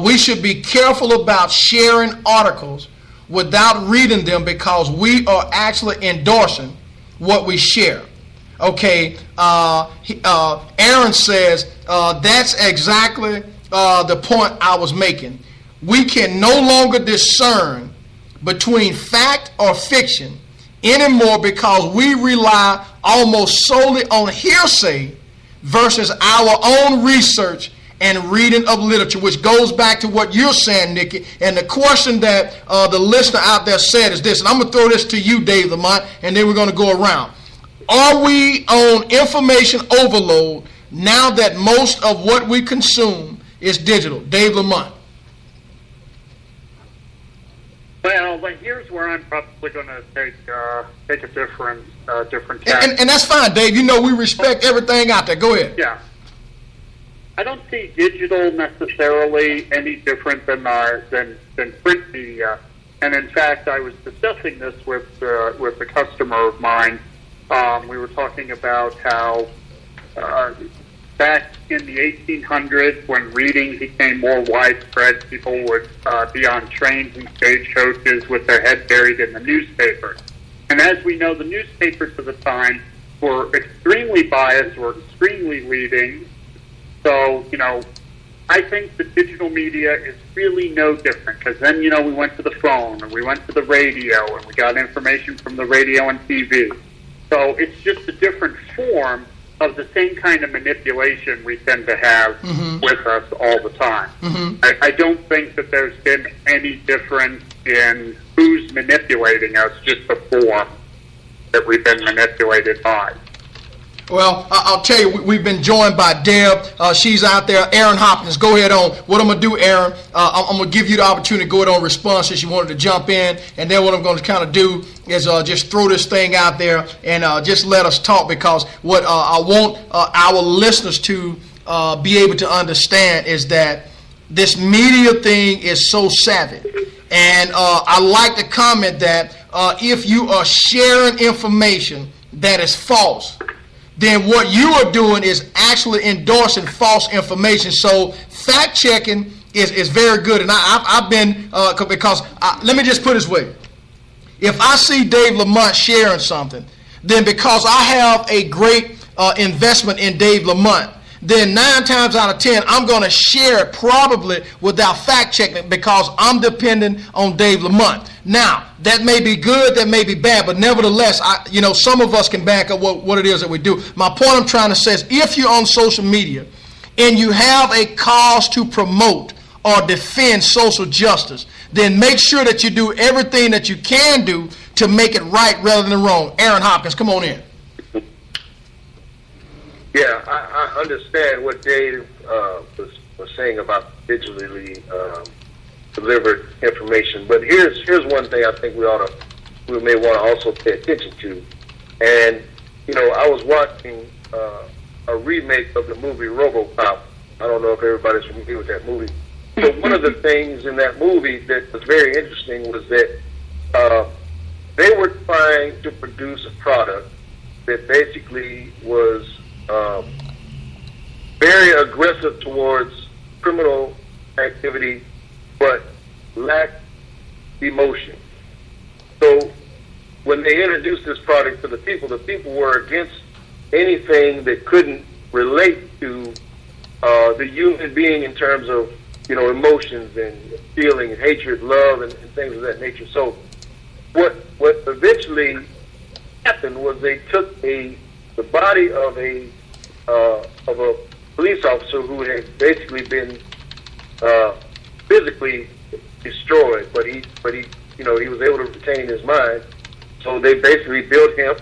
We should be careful about sharing articles without reading them because we are actually endorsing what we share. Okay, Aaron says, that's exactly the point I was making. We can no longer discern between fact or fiction anymore because we rely almost solely on hearsay versus our own research and reading of literature, which goes back to what you're saying, Nikki. And the question that the listener out there said is this, and I'm going to throw this to you, Dave Lamont, and then we're going to go around. Are we on information overload now that most of what we consume is digital? Dave Lamont. Well, here's where I'm probably going to take a different tack. And that's fine, Dave. We respect everything out there. Go ahead. Yeah. I don't see digital necessarily any different than print media. And in fact, I was discussing this with a customer of mine. We were talking about how back in the 1800s, when reading became more widespread, people would be on trains and stagecoaches with their head buried in the newspaper. And as we know, the newspapers of the time were extremely biased, were extremely leading. So, I think the digital media is really no different because then, we went to the phone and we went to the radio and we got information from the radio and TV. So it's just a different form of the same kind of manipulation we tend to have with us all the time. I don't think that there's been any difference in who's manipulating us, just the form that we've been manipulated by. Well, I'll tell you, we've been joined by Deb. She's out there. Aaron Hopkins, go ahead on. What I'm going to do, Aaron, I'm going to give you the opportunity to go ahead on response since you wanted to jump in. And then what I'm going to kind of do is just throw this thing out there and just let us talk, because what I want our listeners to be able to understand is that this media thing is so savvy. And I like to comment that if you are sharing information that is false, then what you are doing is actually endorsing false information. So fact checking is very good. And I've been, because let me just put it this way. If I see Dave Lamont sharing something, then because I have a great investment in Dave Lamont, then 9 times out of 10, I'm going to share it probably without fact checking it because I'm dependent on Dave Lamont. Now, that may be good, that may be bad, but nevertheless, some of us can back up what it is that we do. My point I'm trying to say is if you're on social media and you have a cause to promote or defend social justice, then make sure that you do everything that you can do to make it right rather than wrong. Aaron Hopkins, come on in. Yeah, I understand what Dave was saying about digitally delivered information, but here's one thing I think we may want to also pay attention to. And I was watching a remake of the movie RoboCop. I don't know if everybody's familiar with that movie. But one of the things in that movie that was very interesting was that they were trying to produce a product that basically was very aggressive towards criminal activity, but lacked emotion. So when they introduced this product to the people were against anything that couldn't relate to the human being in terms of emotions and feeling and hatred, love, and things of that nature. So what eventually happened was they took the body of a police officer who had basically been physically destroyed, but he he was able to retain his mind. So they basically built him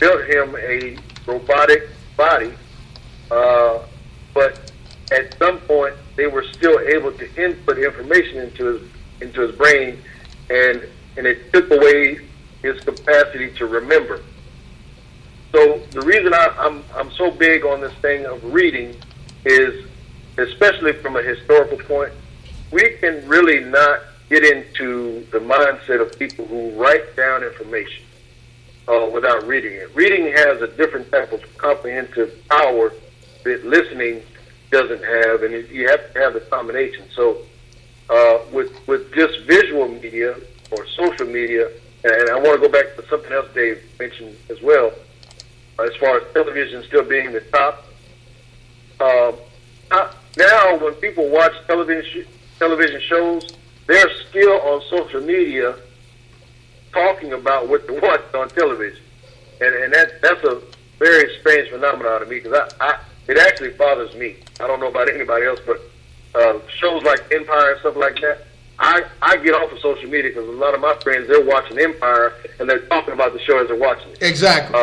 a robotic body, but at some point they were still able to input information into his brain, and it took away his capacity to remember. So the reason I'm so big on this thing of reading is, especially from a historical point, we can really not get into the mindset of people who write down information without reading it. Reading has a different type of comprehensive power that listening doesn't have, and you have to have the combination. So with just visual media or social media, and I want to go back to something else Dave mentioned as well, as far as television still being the top. Now, when people watch television shows, they're still on social media talking about what they watched on television, and that's a very strange phenomenon to me, because it actually bothers me. I don't know about anybody else, but shows like Empire and stuff like that, I get off of social media because a lot of my friends, they're watching Empire and they're talking about the show as they're watching it. Exactly.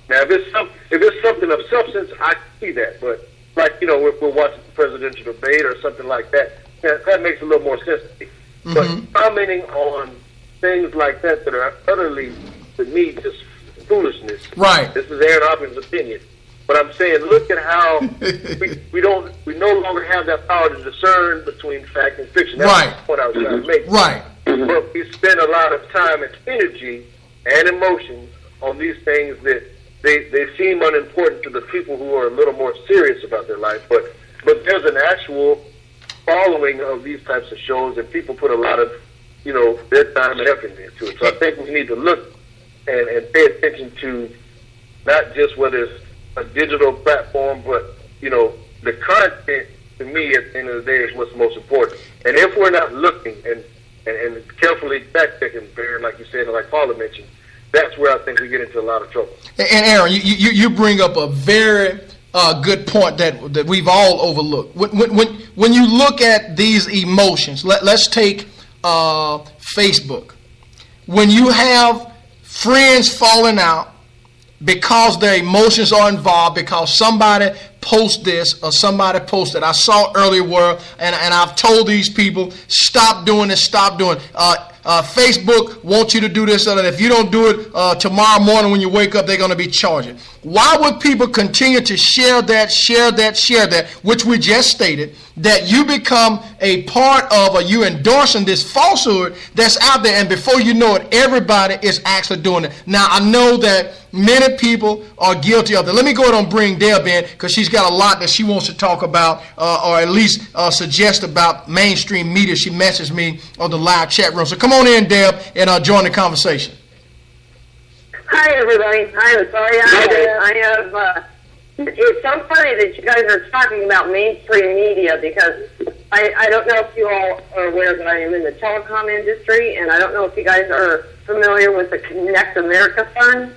Now, if it's something of substance, I can see that. But like if we're watching the presidential debate or something like that, that makes a little more sense to me. Mm-hmm. But commenting on things like that that are utterly, to me, just foolishness. Right. This is Aaron Hopkins' opinion. But I'm saying, look at how we no longer have that power to discern between fact and fiction. That's right. the point I was trying to make. Right. But we spend a lot of time and energy and emotion on these things that they seem unimportant to the people who are a little more serious about their life. But there's an actual following of these types of shows, and people put a lot of their time and effort into it. So I think we need to look and pay attention to not just whether it's a digital platform, but the content, to me, at the end of the day, is what's most important. And if we're not looking and carefully fact checking, like you said, and like Paula mentioned, that's where I think we get into a lot of trouble. And Aaron, you bring up a very good point that we've all overlooked. When you look at these emotions, let's take Facebook. When you have friends falling out because their emotions are involved, because somebody posts this or somebody posted. I saw earlier where, and I've told these people, stop doing this, stop doing it. Facebook wants you to do this, and if you don't do it tomorrow morning when you wake up, they're going to be charging. Why would people continue to share that, which we just stated, that you become a part of, or you endorsing this falsehood that's out there, and before you know it, everybody is actually doing it. Now, I know that many people are guilty of that. Let me go ahead and bring Deb in, because she's got a lot that she wants to talk about, or at least suggest about mainstream media. She messaged me on the live chat room. So come on in, Deb, and join the conversation. Hi, everybody. I'm sorry I have... it's so funny that you guys are talking about mainstream media, because I don't know if you all are aware that I am in the telecom industry, and I don't know if you guys are familiar with the Connect America Fund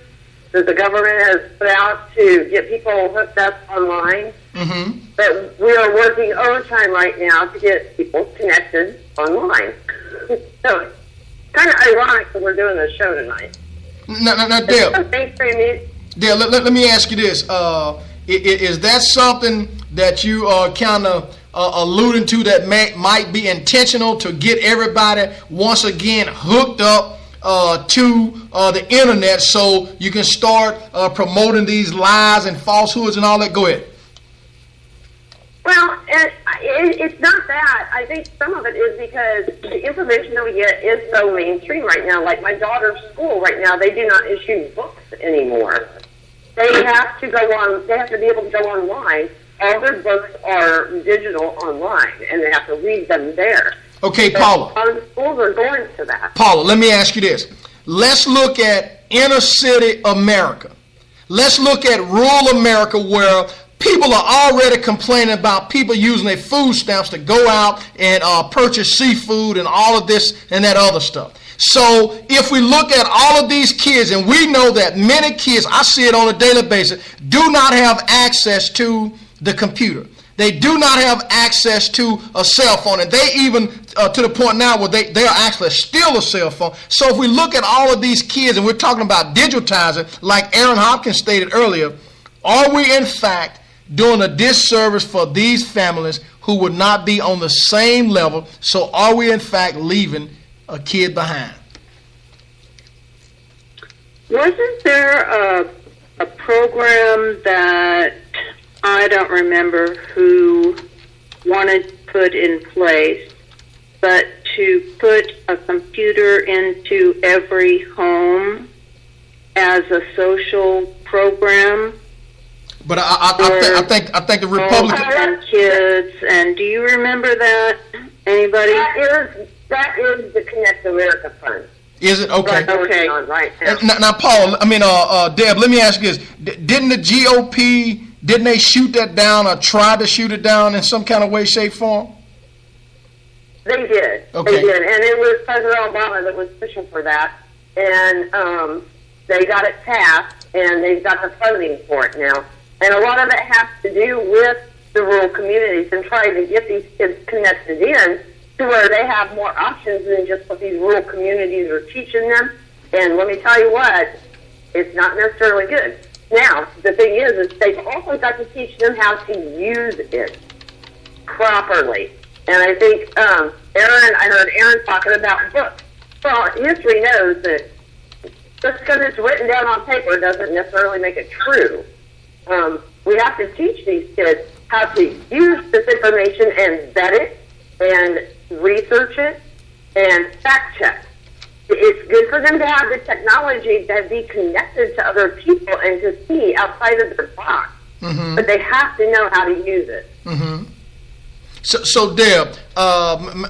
that the government has put out to get people hooked up online. Mm-hmm. But we are working overtime right now to get people connected online. So it's kind of ironic that we're doing this show tonight. Now, Deb, let me ask you this. Is that something that you are kind of alluding to that might be intentional to get everybody once again hooked up to the internet so you can start promoting these lies and falsehoods and all that? Go ahead. Well, it's not that. I think some of it is because the information that we get is so mainstream right now. Like my daughter's school right now, they do not issue books anymore. They have to go on. They have to be able to go online. All their books are digital online, and they have to read them there. Okay, Paula. All the schools are going to that. Paula, let me ask you this. Let's look at inner city America. Let's look at rural America, where people are already complaining about people using their food stamps to go out and purchase seafood and all of this and that other stuff. So if we look at all of these kids, and we know that many kids, I see it on a daily basis, do not have access to the computer. They do not have access to a cell phone, and they even to the point now where they are actually steal a cell phone. So if we look at all of these kids, and we're talking about digitizing, like Aaron Hopkins stated earlier, are we in fact doing a disservice for these families who would not be on the same level? So are we in fact leaving a kid behind? Wasn't there a program that I don't remember who wanted to put in place, but to put a computer into every home as a social program? But I think the Republican kids. And do you remember that? Anybody? That is the Connect America Fund. Is it? Okay. Okay. Right now. Now, Paul, Deb, let me ask you this. Didn't the GOP, didn't they shoot that down or try to shoot it down in some kind of way, shape, form? They did. Okay. They did. And it was President Obama that was pushing for that. And they got it passed, and they've got the funding for it now. And a lot of it has to do with the rural communities and trying to get these kids connected in to where they have more options than just what these rural communities are teaching them. And let me tell you what, it's not necessarily good. Now, the thing is they've also got to teach them how to use it properly. And I think I heard Aaron talking about books. Well, history knows that just because it's written down on paper doesn't necessarily make it true. We have to teach these kids how to use this information and vet it and research it and fact check. It's good for them to have the technology to be connected to other people and to see outside of their box. Mm-hmm. But they have to know how to use it. Mm-hmm. So Deb,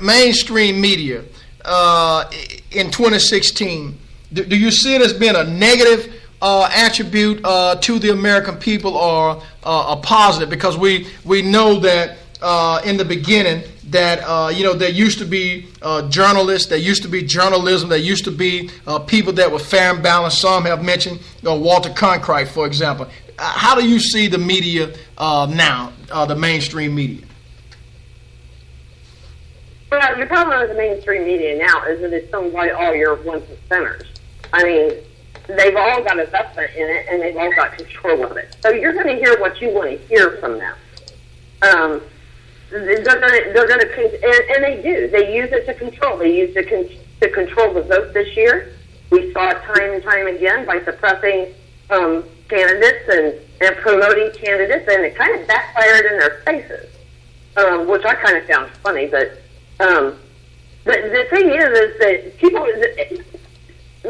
mainstream media in 2016, do you see it as being a negative attribute to the American people or a positive? Because we know that in the beginning that there used to be journalists, there used to be journalism, there used to be people that were fair and balanced. Some have mentioned Walter Cronkite, for example. How do you see the media now, the mainstream media? Well, your problem with the mainstream media now is that it's owned by all your one percenters. I mean, they've all got a vested in it, and they've all got control of it. So you're going to hear what you want to hear from them. They're going to, and they do. They use it to control. They use it to control the vote this year. We saw it time and time again by suppressing candidates and promoting candidates, and it kind of backfired in their faces, which I kind of found funny. But the thing is that people,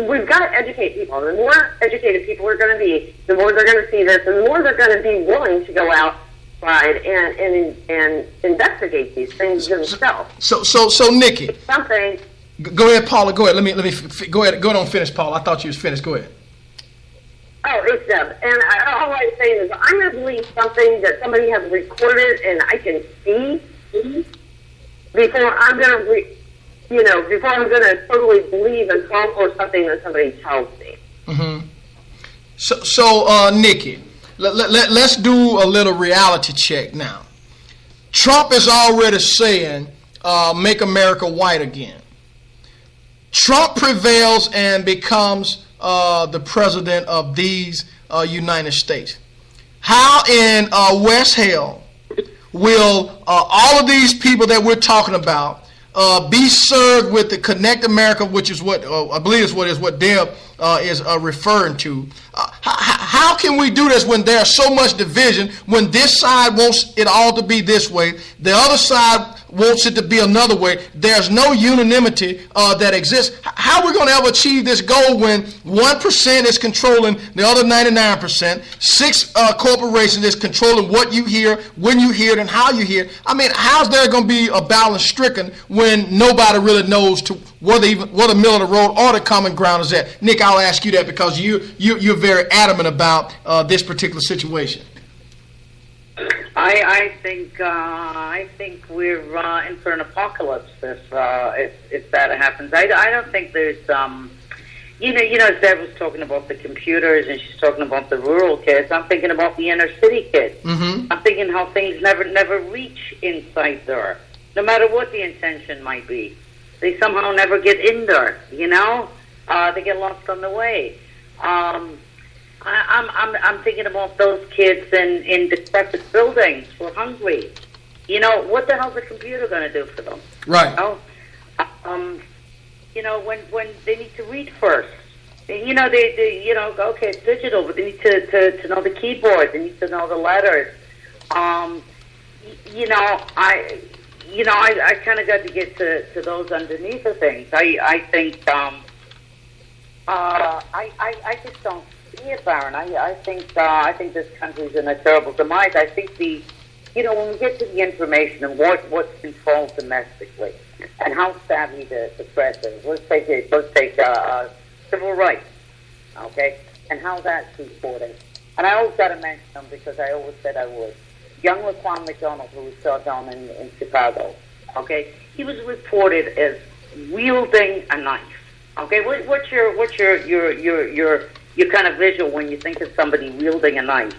we've got to educate people. The more educated people are going to be, the more they're going to see this, and the more they're going to be willing to go outside and investigate these things themselves. So Nikki, it's something. Go ahead, Paula. Go ahead. Let me go ahead. Go ahead on. Finish, Paula. I thought you was finished. Go ahead. Oh, it's Deb. And all I'm saying is, I'm going to believe something that somebody has recorded and I can see before I'm going to before I'm going to totally believe and fall for something that somebody tells me. Mm-hmm. So Nikki, let's do a little reality check now. Trump is already saying, make America white again. Trump prevails and becomes the president of these United States. How in West Hell will all of these people that we're talking about be served with the Connect America, which is what I believe is what Deb is referring to? How can we do this when there's so much division, when this side wants it all to be this way, the other side wants it to be another way? There's no unanimity that exists. How are we going to ever achieve this goal when 1% is controlling the other 99%, 6 corporations is controlling what you hear, when you hear it, and how you hear it? I mean, how's there going to be a balance stricken when nobody really knows where the middle of the road or the common ground is at? Nick, I'll ask you that because you're very adamant about this particular situation. I think we're in for an apocalypse if that happens. I don't think there's Deb was talking about the computers and she's talking about the rural kids. I'm thinking about the inner city kids. Mm-hmm. I'm thinking how things never reach inside there, no matter what the intention might be. They somehow never get in there. They get lost on the way. I'm thinking about those kids in decrepit buildings who are hungry. What the hell's a computer going to do for them? Right. When they need to read first. They okay, it's digital, but they need to know the keyboard. They need to know the letters. I kind of got to get to those underneath of things. I think I just don't see it, Baron. I think this country's in a terrible demise. I think when we get to the information and what's controlled domestically and how savvy the press is. Let's take civil rights, okay, and how that's reporting. And I always got to mention them because I always said I would. Young Laquan McDonald, who was shot down in Chicago, okay, he was reported as wielding a knife. Okay, what's your kind of visual when you think of somebody wielding a knife?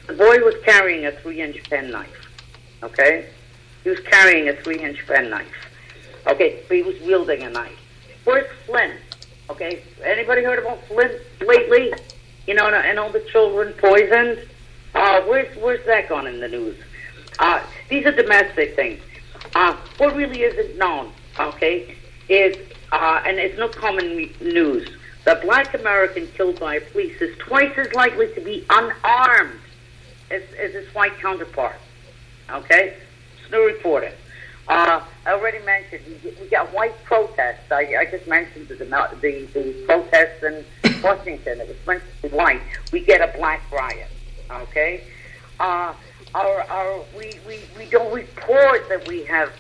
The boy was carrying a 3-inch penknife. Okay, he was carrying a 3-inch penknife. Okay, so he was wielding a knife. Where's Flint? Okay, anybody heard about Flint lately? And all the children poisoned. Where's that gone in the news? These are domestic things. What really isn't known, okay, is and it's no common news. The black American killed by police is twice as likely to be unarmed as his white counterpart. Okay, it's no reporting. I already mentioned we got white protests. I just mentioned the protests in Washington. It was meant to be white. We get a black riot. Okay, we don't report that we have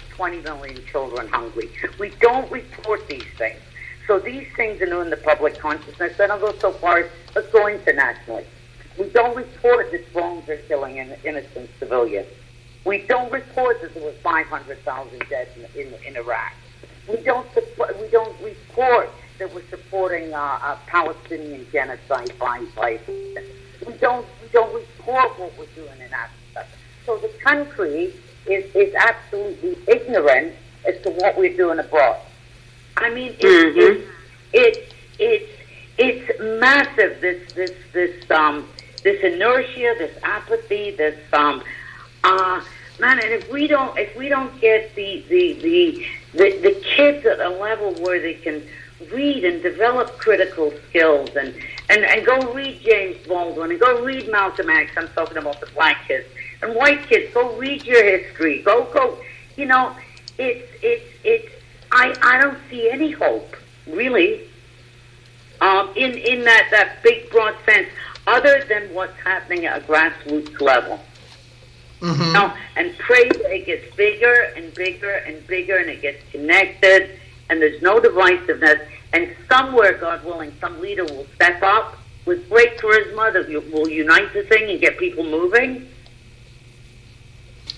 20 million children hungry. We don't report these things. So these things are new in the public consciousness. And I'll go so far as let's go internationally. We don't report that drones are killing innocent civilians. We don't report that there was 500,000 dead in Iraq. We don't report that we're supporting a Palestinian genocide by we don't report what we're doing in Africa. So the country is absolutely ignorant as to what we're doing abroad. I mean, it's massive. This inertia, this apathy, this man. And if we don't get the kids at a level where they can read and develop critical skills and go read James Baldwin and go read Malcolm X. I'm talking about the black kids and white kids. Go read your history. Go. I don't see any hope really in that big broad sense, other than what's happening at a grassroots level. Mm-hmm. And pray that it gets bigger and bigger and bigger, and it gets connected, and there's no divisiveness. And somewhere, God willing, some leader will step up with great charisma that will unite the thing and get people moving.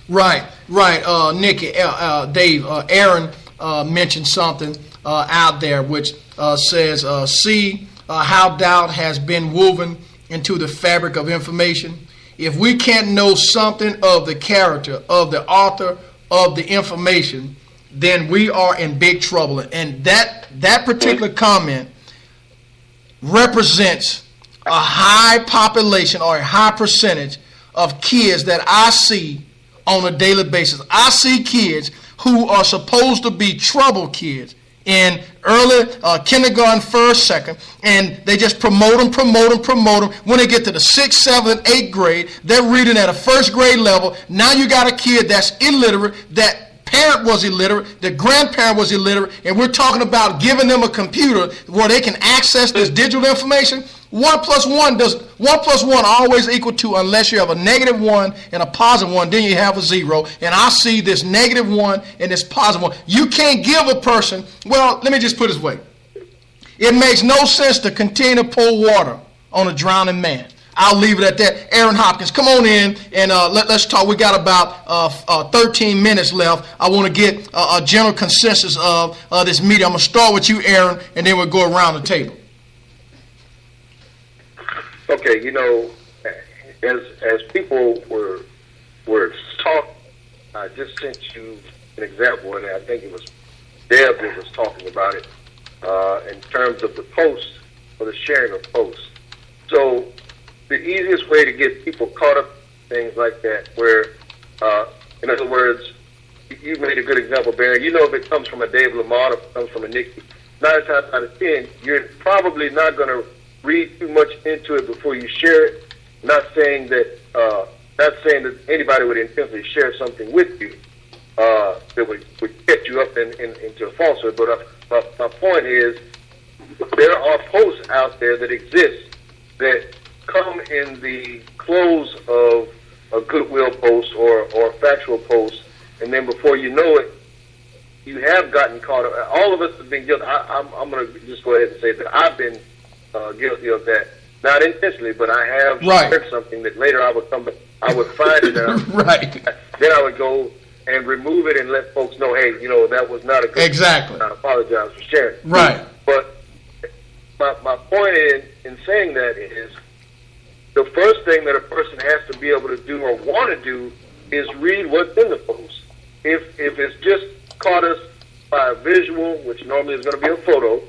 Right. Nikki, Dave, Aaron mentioned something out there which says, see how doubt has been woven into the fabric of information. If we can't know something of the character of the author of the information, then we are in big trouble. And that particular comment represents a high population or a high percentage of kids that I see on a daily basis. I see kids who are supposed to be trouble kids in early kindergarten, first, second, and they just promote them. When they get to the 6th, 7th, 8th grade, they're reading at a first grade level. Now you got a kid that's illiterate, that parent was illiterate, the grandparent was illiterate, and we're talking about giving them a computer where they can access this digital information. 1 plus 1 always equal 2 unless you have a negative 1 and a positive 1, then you have a 0. And I see this negative 1 and this positive 1. You can't give a person, well, let me just put it this way. It makes no sense to continue to pour water on a drowning man. I'll leave it at that. Aaron Hopkins, come on in and let's talk. We got about 13 minutes left. I want to get a general consensus of this meeting. I'm going to start with you, Aaron, and then we'll go around the table. Okay, as people were taught, I just sent you an example, and I think it was Deb that was talking about it in terms of the post or the sharing of posts. So the easiest way to get people caught up in things like that, where, in other words, you made a good example, Barry. If it comes from a Dave Lamont or if it comes from a Nikki, 9 times out of 10, you're probably not going to read too much into it before you share it. Not saying that anybody would intentionally share something with you that would get you up into a falsehood. But my point is, there are posts out there that exist that come in the close of a goodwill post or a factual post, and then before you know it, you have gotten caught up. All of us have been guilty. I'm going to just go ahead and say that I've been guilty of that. Not intentionally, but I have shared something that later I would find it out. Right. Then I would go and remove it and let folks know, hey, that was not a good exactly. I apologize for sharing. Right. But my point in saying that is, the first thing that a person has to be able to do or want to do is read what's in the post. If it's just caught us by a visual, which normally is going to be a photo,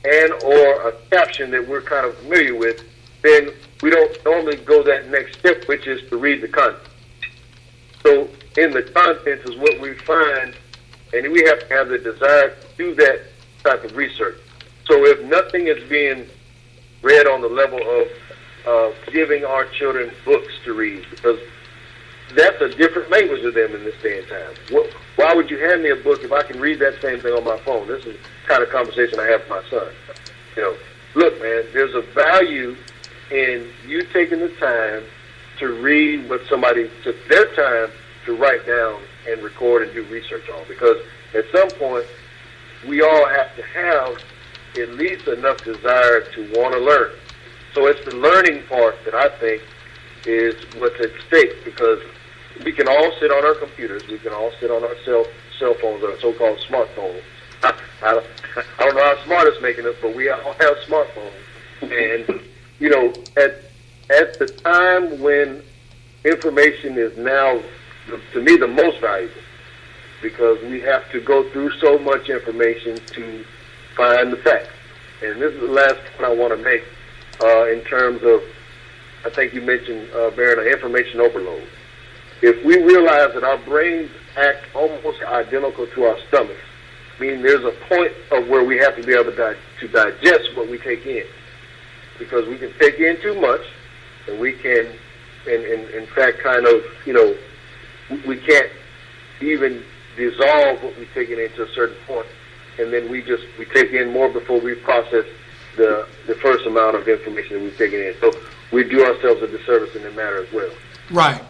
and or a caption that we're kind of familiar with, then we don't normally go that next step, which is to read the content. So in the content is what we find, and we have to have the desire to do that type of research. So if nothing is being read on the level of giving our children books to read, because that's a different language to them in this day and time. Why would you hand me a book if I can read that same thing on my phone? This is the kind of conversation I have with my son. Look, man, there's a value in you taking the time to read what somebody took their time to write down and record and do research on. Because at some point, we all have to have at least enough desire to want to learn. So it's the learning part that I think is what's at stake, because we can all sit on our computers, we can all sit on our cell phones, or so-called smartphones. I don't know how smart it's making us, but we all have smartphones. And, at the time when information is now, to me, the most valuable, because we have to go through so much information to find the facts. And this is the last point I want to make in terms of, I think you mentioned, Baron, information overload. If we realize that our brains act almost identical to our stomachs, meaning there's a point of where we have to be able to digest what we take in. Because we can take in too much, and we can, in fact, kind of, we can't even dissolve what we've taken into a certain point. And then we take in more before we process the first amount of information that we've taken in. So we do ourselves a disservice in that matter as well. Right.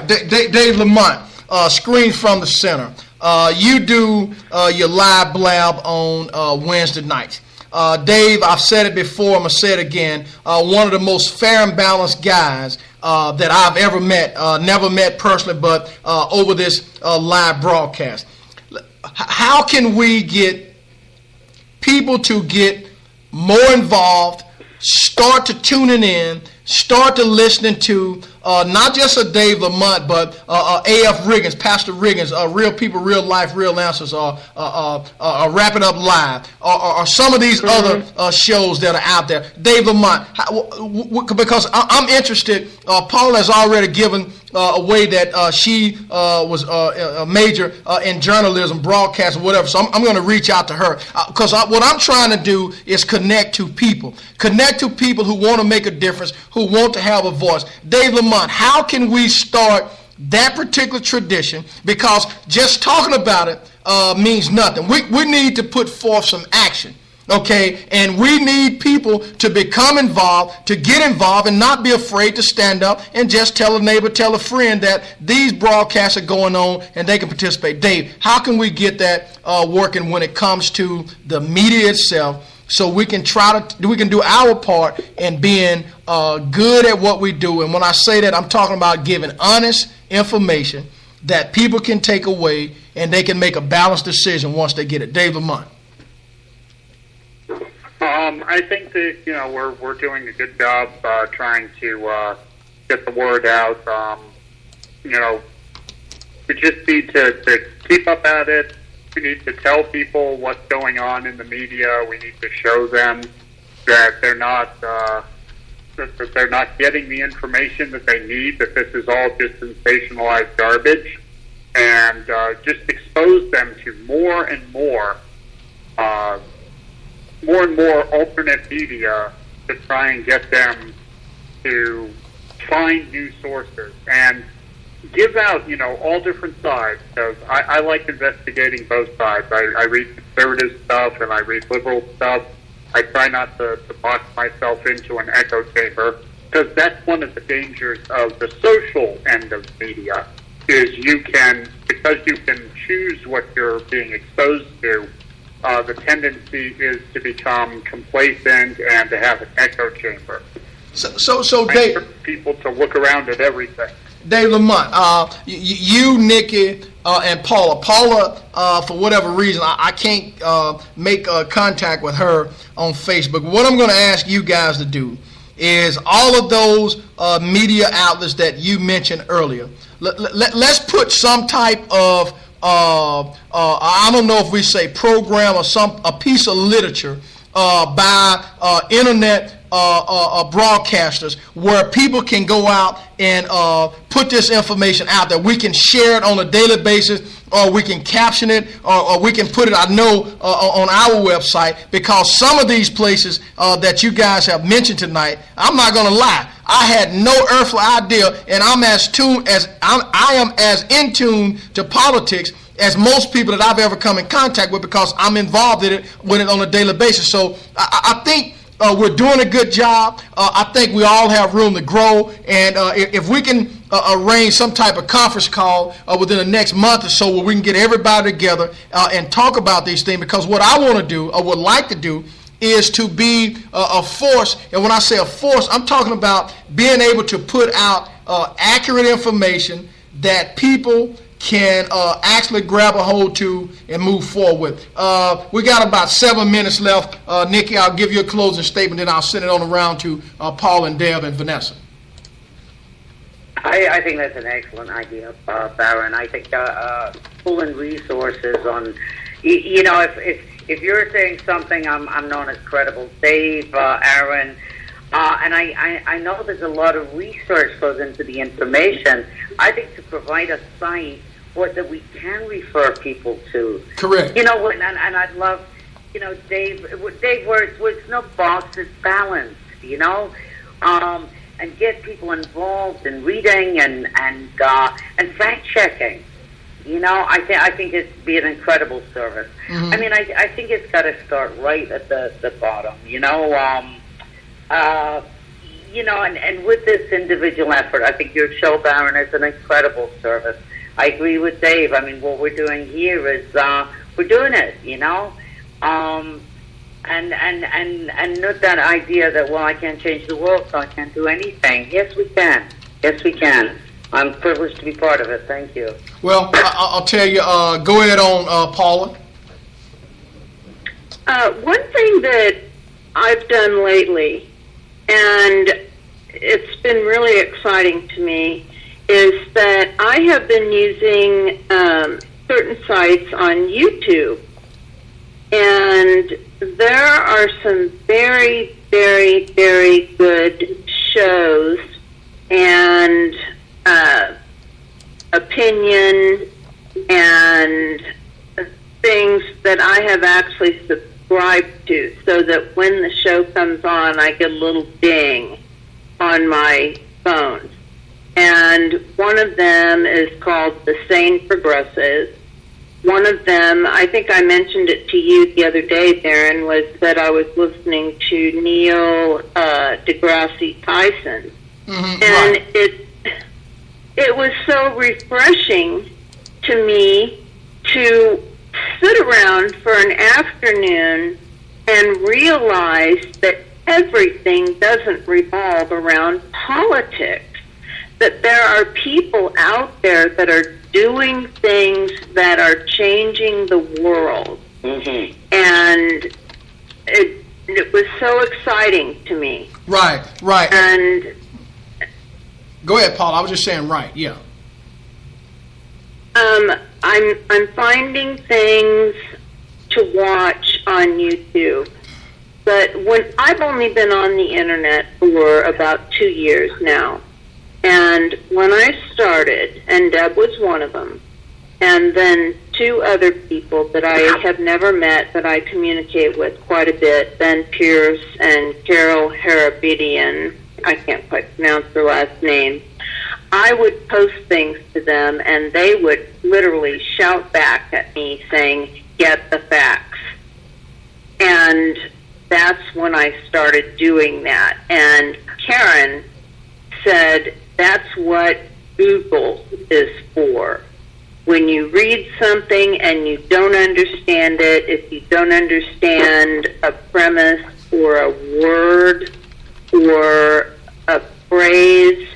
Dave Lamont, Screen from the Center. You do your live blab on Wednesday nights. Dave, I've said it before, I'm going to say it again, one of the most fair and balanced guys that I've ever met, never met personally, but over this live broadcast. How can we get people to get more involved, start to tuning in, start to listening to not just a Dave Lamont, but A.F. Riggins, Pastor Riggins, Real People, Real Life, Real Answers, Wrapping Up Live, or some of these other shows that are out there. Dave Lamont, because I'm interested. Paula has already given a way that she was a major in journalism, broadcast, whatever. So I'm going to reach out to her, because what I'm trying to do is connect to people who want to make a difference, who want to have a voice. Dave Lamont, how can we start that particular tradition? Because just talking about it means nothing. We need to put forth some action. Okay, and we need people to become involved, to get involved, and not be afraid to stand up and just tell a neighbor, tell a friend that these broadcasts are going on and they can participate. Dave, how can we get that working when it comes to the media itself so we can do our part in being good at what we do. And when I say that, I'm talking about giving honest information that people can take away and they can make a balanced decision once they get it. Dave Lamont. I think that we're doing a good job trying to get the word out. We just need to keep up at it. We need to tell people what's going on in the media. We need to show them that they're not getting the information that they need. That this is all just sensationalized garbage, and just expose them to more and more alternate media to try and get them to find new sources and give out, all different sides. Because I like investigating both sides. I read conservative stuff and I read liberal stuff. I try not to box myself into an echo chamber, because that's one of the dangers of the social end of media, is because you can choose what you're being exposed to, the tendency is to become complacent and to have an echo chamber. So Dave, people to look around at everything. Dave Lamont, you, Nikki, and Paula. Paula, for whatever reason, I can't make contact with her on Facebook. What I'm going to ask you guys to do is all of those media outlets that you mentioned earlier. Let's put some type of I don't know if we say program or a piece of literature by internet broadcasters where people can go out and put this information out there. We can share it on a daily basis, or we can caption it, or we can put it, on our website, because some of these places that you guys have mentioned tonight, I'm not going to lie, I had no earthly idea, and I am as in tune to politics as most people that I've ever come in contact with, because I'm involved with it on a daily basis. So I think we're doing a good job. I think we all have room to grow, and if we can arrange some type of conference call within the next month or so where we can get everybody together and talk about these things, because what I want to do, or would like to do, is to be a force. And when I say a force, I'm talking about being able to put out accurate information that people can actually grab a hold to and move forward with. We got about 7 minutes left. Nikki, I'll give you a closing statement, then I'll send it on around to Paul and Deb and Vanessa. I think that's an excellent idea, Baron. I think pulling resources on, if you're saying something, I'm known as credible. Dave, Aaron, and I know there's a lot of research goes into the information. I think to provide a site that we can refer people to. Correct. And I'd love, Dave, where it's no box, it's balanced, and get people involved in reading and fact checking. I think it'd be an incredible service. Mm-hmm. I mean, I think it's got to start right at the bottom. And with this individual effort, I think your show, Baron, is an incredible service. I agree with Dave. I mean, what we're doing here is we're doing it, and not that idea that, well, I can't change the world, so I can't do anything. Yes, we can. Yes, we can. I'm privileged to be part of it. Thank you. Well, I'll tell you. Go ahead on, Paula. One thing that I've done lately, and it's been really exciting to me, is that I have been using certain sites on YouTube, and there are some very, very, very good shows and opinion and things that I have actually subscribed to, so that when the show comes on, I get a little ding on my phone. And one of them is called The Sane Progressive. One of them, I think I mentioned it to you the other day, Darren, was that I was listening to Neil deGrasse Tyson. Mm-hmm, and right. It was so refreshing to me to sit around for an afternoon and realize that everything doesn't revolve around politics, that there are people out there that are doing things that are changing the world. Mm-hmm. And it was so exciting to me. Right. And go ahead, Paul. I was just saying, right, yeah. I'm finding things to watch on YouTube, but when I've only been on the internet for about 2 years now, and when I started, and Deb was one of them, and then 2 other people that I have never met that I communicate with quite a bit, Ben Pierce and Carol Harabidian, I can't quite pronounce their last name, I would post things to them, and they would literally shout back at me saying, "Get the facts." And that's when I started doing that. And Karen said, that's what Google is for. When you read something and you don't understand it, if you don't understand a premise or a word or a phrase,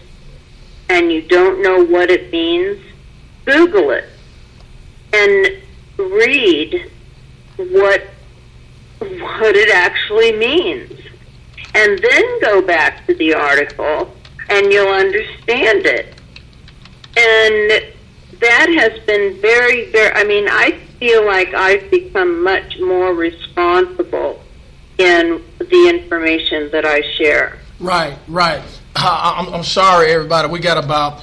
and you don't know what it means, Google it and read what it actually means. And then go back to the article and you'll understand it. And that has been very, very, I feel like I've become much more responsible in the information that I share. Right. I'm sorry, everybody. We got about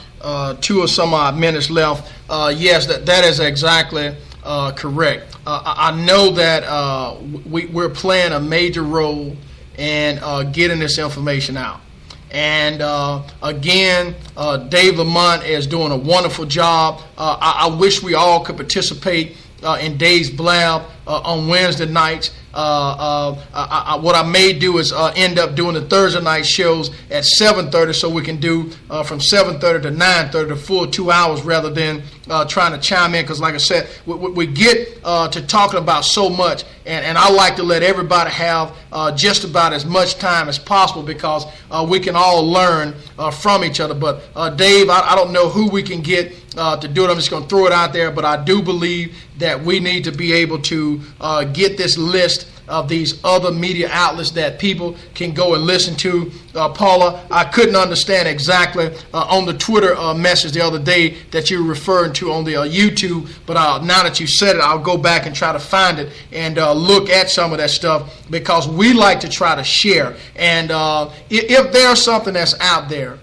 2 or some odd minutes left. Yes, that is exactly correct. I know that we're playing a major role in getting this information out. And again, Dave Lamont is doing a wonderful job. I wish we all could participate in Dave's Blab on Wednesday nights. What I may do is end up doing the Thursday night shows at 7:30, so we can do from 7:30 to 9:30, the full 2 hours, rather than trying to chime in. Because, like I said, we get to talking about so much, and I like to let everybody have just about as much time as possible, because we can all learn from each other. But Dave, I don't know who we can get to do it. I'm just going to throw it out there, but I do believe that we need to be able to get this list of these other media outlets that people can go and listen to. Paula, I couldn't understand exactly on the Twitter message the other day that you were referring to on the YouTube, but now that you said it, I'll go back and try to find it and look at some of that stuff, because we like to try to share. And if there's something that's out there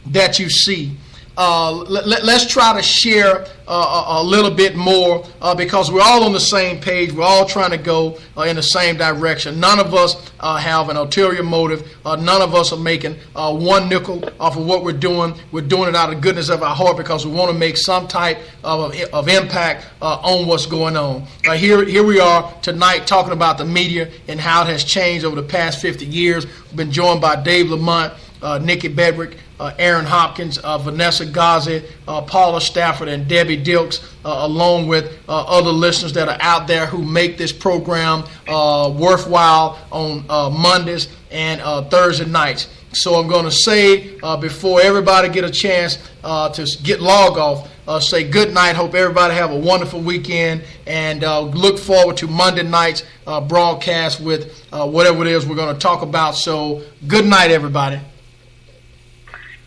that you see, let's try to share a little bit more, because we're all on the same page. We're all trying to go in the same direction. None of us have an ulterior motive. None of us are making one nickel off of what we're doing. We're doing it out of the goodness of our heart, because we want to make some type of impact on what's going on. Here we are tonight talking about the media and how it has changed over the past 50 years. We've been joined by Dave Lamont, Nikki Bedrick, Aaron Hopkins, Vanessa Ghazi, Paula Stafford, and Debbie Dilks, along with other listeners that are out there who make this program worthwhile on Mondays and Thursday nights. So I'm going to say, before everybody get a chance to get log off, say good night. Hope everybody have a wonderful weekend, and look forward to Monday night's broadcast with whatever it is we're going to talk about. So good night, everybody.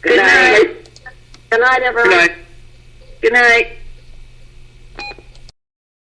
Good night. Good night, everyone. Good night. Good night.